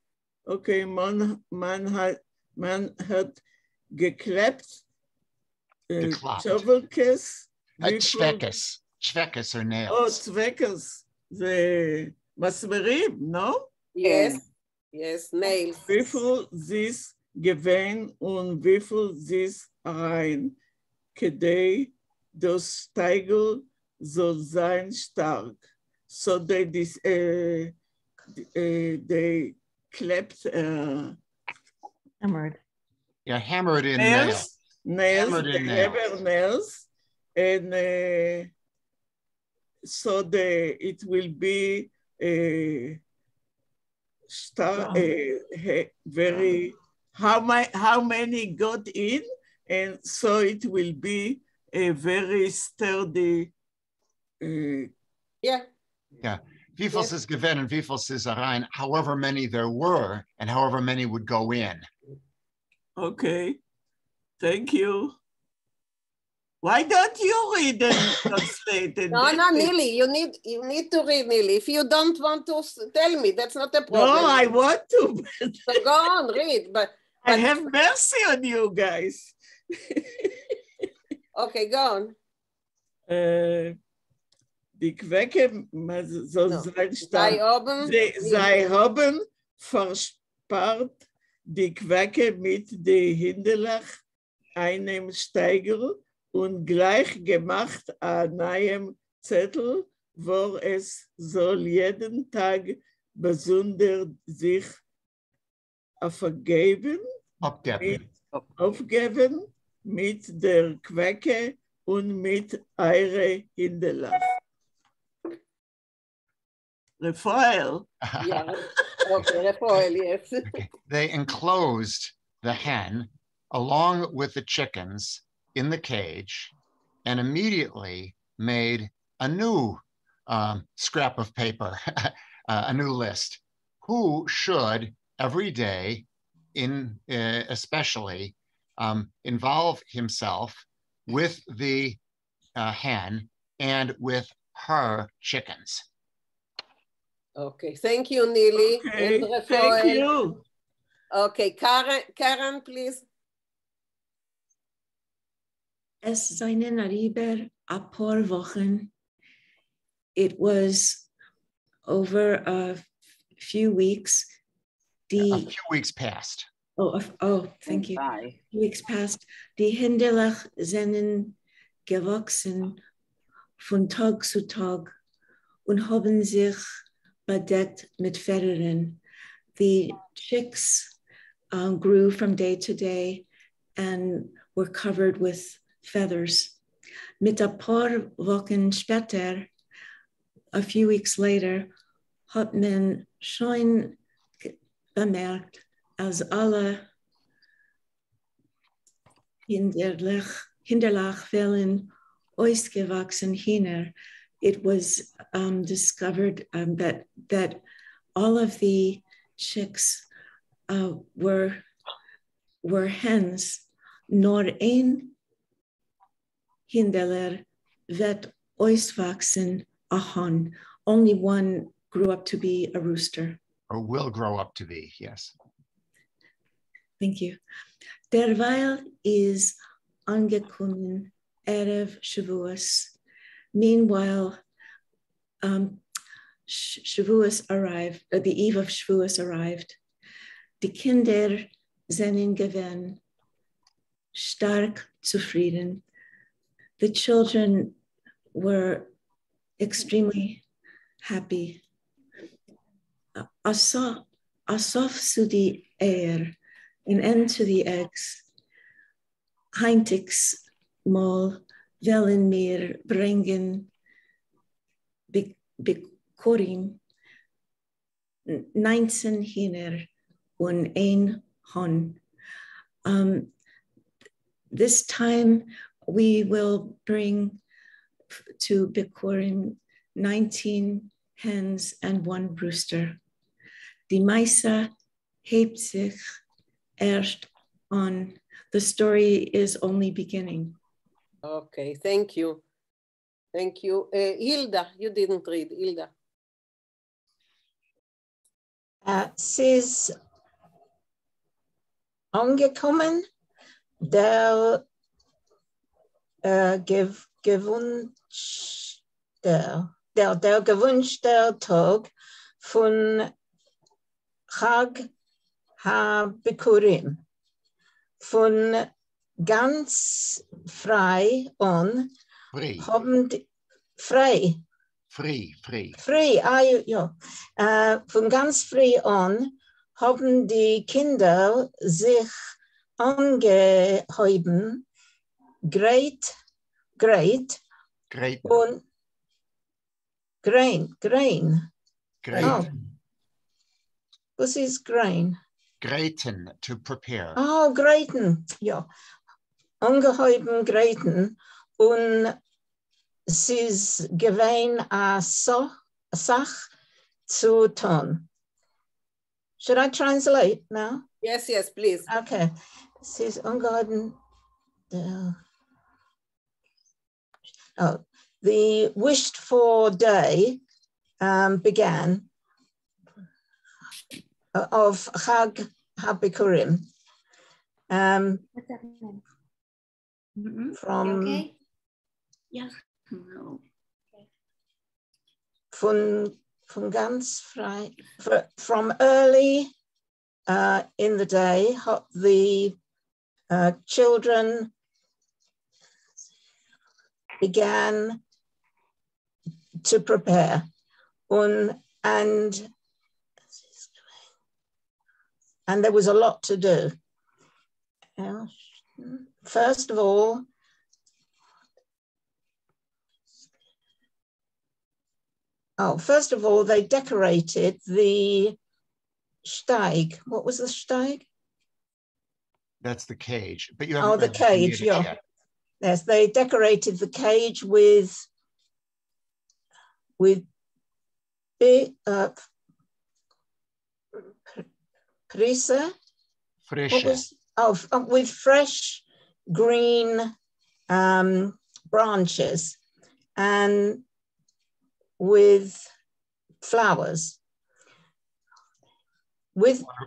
Okay, man hat geklebt, Shovelkes. Zweckes or nails. Oh, Zweckes, the Masmerim, no? Yes, yes, nails. Wie viel this gewähnt und wie viel this rein, kedei das Steigel soll sein stark. So they clapped, hammered. Yeah, hammered in nails. Hammered nails. And so it will be very, how many got in, and so it will be a very sturdy. Yeah. Wie viel is given and wie viel is rein, however many there were and however many would go in. Okay, thank you. Why don't you read and translate it? No, Neely, you need to read, Neely. If you don't want to tell me, that's not a problem. No, I want to. So go on, read. But I have mercy on you guys. Okay, go on. Die Quecke soll sein stark. Sei haben verspart die Quecke mit der Hinderlach einem Steiger und gleich gemacht an einem Zettel, wo es soll jeden Tag besonders sich aufgeben mit der Quecke und mit ihrer Hinderlach. Rafael. Yeah. Okay, Rafael, yes. Okay. They enclosed the hen along with the chickens in the cage and immediately made a new scrap of paper, a new list. Who should every day, especially, involve himself with the hen and with her chickens? Okay, thank you, Neely. Okay, and thank you. Okay, Karen, please. Es seinen Ariber a paar Wochen. It was over a few weeks. A few weeks passed. Thank you. A few weeks passed. Die Hinderlach seinen gewachsen von Tag zu Tag und haben sich bedeckt mit Federn. The chicks grew from day to day and were covered with feathers. Mit ein paar Wochen später, a few weeks later, hat man schon bemerkt, als alle Hinderlach wählen ausgewachsen hinein. It was discovered that all of the chicks were hens, nor ein Hinderler wird auswachsen a Hahn. Only one grew up to be a rooster. Or will grow up to be, yes. Thank you. Derweil is angekommen Erev Shavuos. Meanwhile, Shavuos arrived, the eve of Shavuos arrived. Die Kinder seien gewesen stark zufrieden. The children were extremely happy. Asof zu die Eier, an end to the eggs. Heintigs mal wollen mir bringen Bikurim 19 Hühner und ein Hahn. This time we will bring to Bikurim 19 hens and one rooster. Die Meise hebt sich erst an. The story is only beginning. Okay, thank you. Thank you. Hilda, you didn't read. Hilda. Sie ist angekommen, der gewünschte Tag von Chag HaBikurim. Von ganz frei an haben die, frei, ja. Von ganz frei an haben die Kinder sich angehäuben, great und grain. Oh. Was ist grain? Graten, to prepare. Oh, graten, ja. Angehäuben graten und es ist gewesen eine Sache zu tun. Should I translate now? Yes, please. Okay. Es ist angehäuben. The wished for day began of Chag HaBikurim. From okay? Yes. No. Von ganz frei, from early in the day, the children began to prepare, and there was a lot to do. First of all, they decorated the steig. What was the steig? That's the cage. But you haven't the cage, yeah. Yet. Yes, they decorated the cage with big with fresh green branches and with flowers.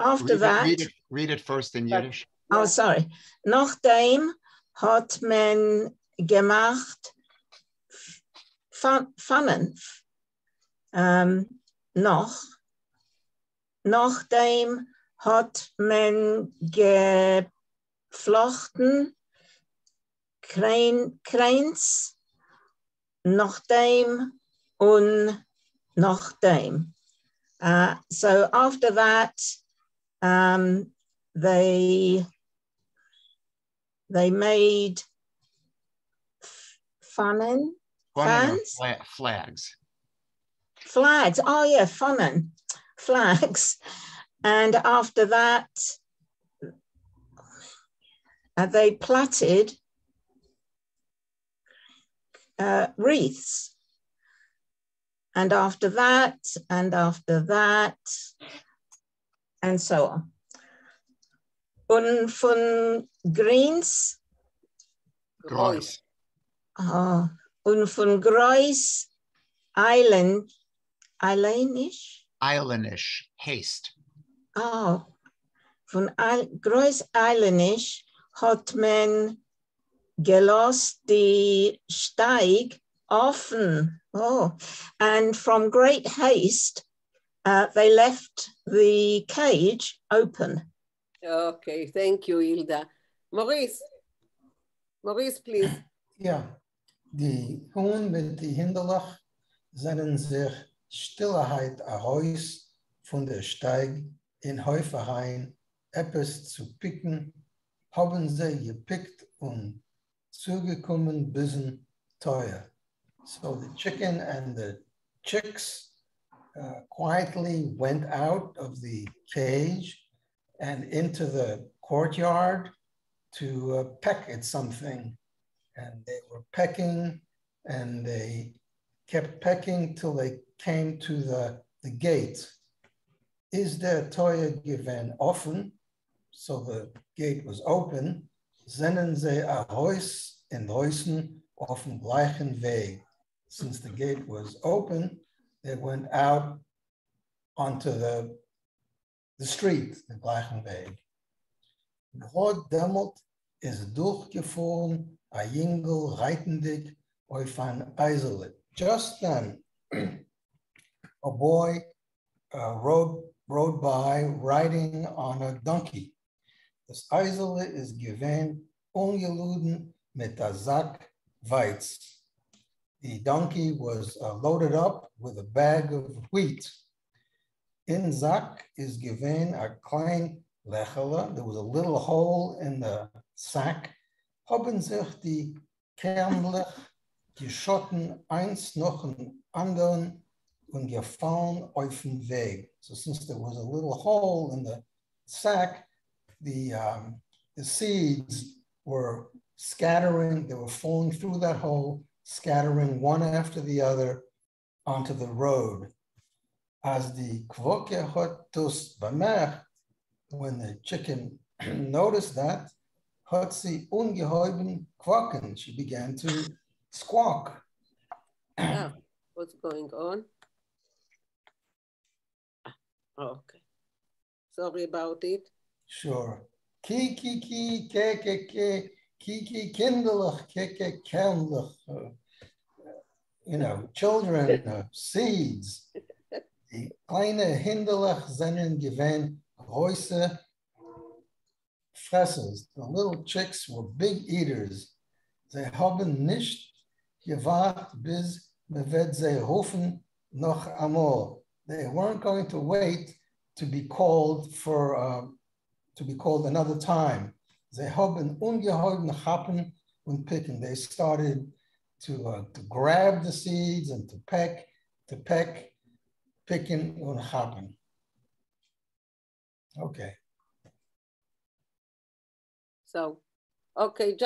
after that. Read it first in Yiddish. Oh, sorry. Nachdem hat man gemacht Pfannen. Nachdem hat man geflochten Kreins, nachdem und nachdem. So after that, they made fans? Flags. Flags, oh yeah, fannen, flags. And after that, they plaited wreaths. And after that, and so on. Und von Greens. Grois. Und von Grois Islandish, haste. Oh, von Grois Islandish hat man gelost die Steig offen. Oh, and from great haste, they left the cage open. Okay, thank you, Hilda. Maurice, please. Ja, die Huhn mit die Hinderlach seien sich Stilleheit heraus von der Steig in Häufereien etwas zu picken, haben sie gepickt und zugekommen bisschen teuer. So the chicken and the chicks quietly went out of the cage and into the courtyard to peck at something. And they were pecking and they kept pecking till they came to the gate. Is der Teuer given offen? So the gate was open. Sennen sie a Haus in Heusen auf dem gleichen Weg. Since the gate was open, they went out onto the street, the gleichen Weg. Grad dämmelt ist durchgefahren, a Jingel reitendig auf ein Eisele. Just then, a boy rode by riding on a donkey. Das Eisele ist gewesen ungeluden mit a Sack Weiz. The donkey was loaded up with a bag of wheat. In Sack is given a klein Lechele. There was a little hole in the sack. Haben sich die Kernlich geschotten eins noch einen anderen und gefallen auf den Weg. So since there was a little hole in the sack, the seeds were scattering, they were falling through that hole, scattering one after the other onto the road. As the Kwoke hat das bemerkt, when the chicken noticed that, hat sie ungeheuben quacken. She began to squawk. What's going on? Okay. Sorry about it. Sure. Ki, ke, ki, kinderlich, ke, kernlich. You know, children, seeds. Die kleine Hinderlich seinen gewähnt große Fressers. The little chicks were big eaters. Sie haben nicht gewartet, bis man wird sie rufen noch einmal. They weren't going to wait to be called another time. Sie haben ungeheuben Happen und picken. They started to grab the seeds and to peck, picking und happen. Okay. So, okay,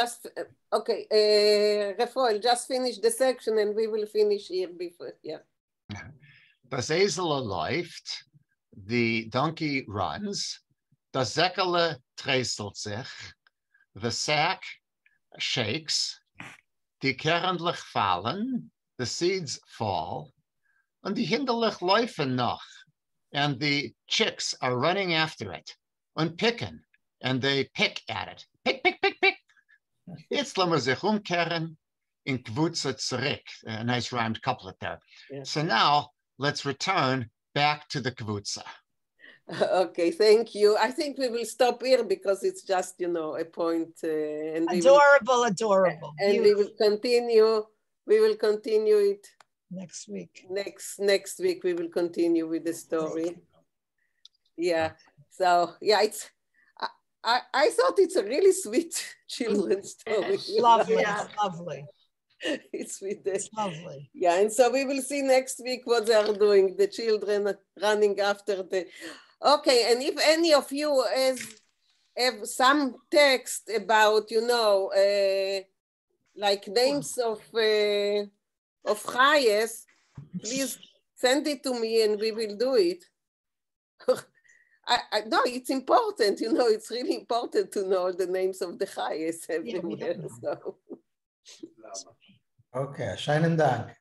Rafael, just finish the section and we will finish here before, yeah. Das Esel läuft, the donkey runs, das Säckele trästelt sich, the sack shakes, die Kernlich fallen, the seeds fall, und die Hinderlich laufen noch, and the chicks are running after it and picking, and they pick at it. Pick, pick, pick, pick. Jetzt lassen wir sich umkehren in Kvutza zurück. A nice rhymed couplet there. Yeah. So now let's return back to the Kvutza. Okay, thank you. I think we will stop here because it's just, you know, a point. And adorable. And we will continue. We will continue it next week. Next week we will continue with the story. Yeah. So yeah, it's. I thought it's a really sweet children's story. Lovely, lovely. It's sweet. It's lovely. Yeah, and so we will see next week what they are doing. The children running after the. Okay, and if any of you have some text about, you know, like names of Chayes, please send it to me and we will do it. No, it's important, you know, it's really important to know the names of the Chayes everywhere. So. Okay, scheinen Dank.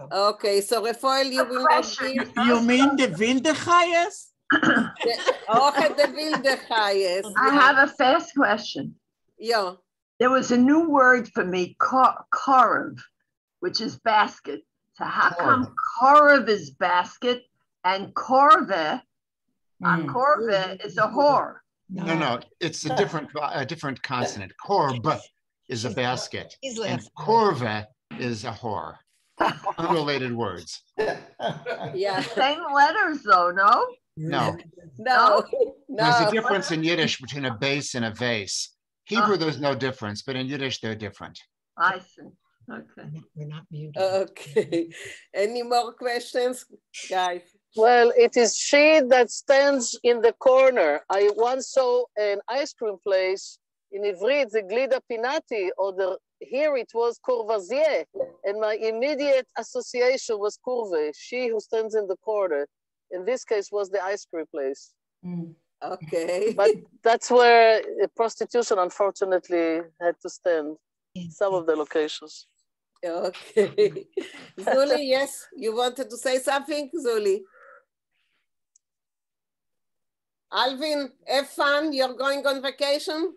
Okay, so Rafael, you will not be... You mean the Wilde Chayes? The Wilde Chayes. I have a fast question. Yeah. There was a new word for me, korev, which is basket. So how come korev is basket and korve, korve is a whore? No, it's a different consonant. Korb is a basket, and korve is a whore. Unrelated words. Yeah. Same letters though, no? No. There's a difference in Yiddish between a base and a vase. Hebrew, there's no difference, but in Yiddish, they're different. I see. Okay. We're not muted. Okay. Any more questions, guys? Well, it is she that stands in the corner. I once saw an ice cream place in Ivrit, the Glida Pinati, or here it was Courvoisier, and my immediate association was Courve, she who stands in the corner. In this case, was the ice cream place. Okay. But that's where prostitution, unfortunately, had to stand. Some of the locations. Okay. Zuli, yes, you wanted to say something, Zuli? Alvin, have fun. You're going on vacation?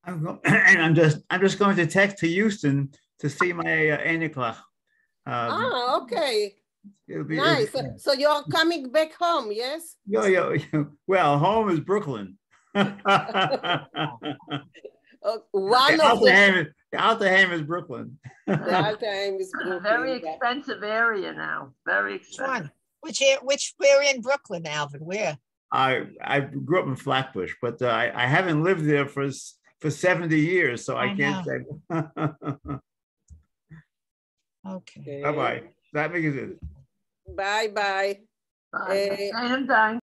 I'm just going to text to Houston to see my Eniklach. Okay. It'll be nice. So you're coming back home, yes? Yeah. Well, home is Brooklyn. The Altaheim is Brooklyn. The Altaheim is Brooklyn. Very expensive area now. Very expensive. Which where in Brooklyn, Alvin? Where? I grew up in Flatbush, but I haven't lived there for 70 years, so I can't say. Okay. Bye-bye. That makes it. Bye-bye. Bye.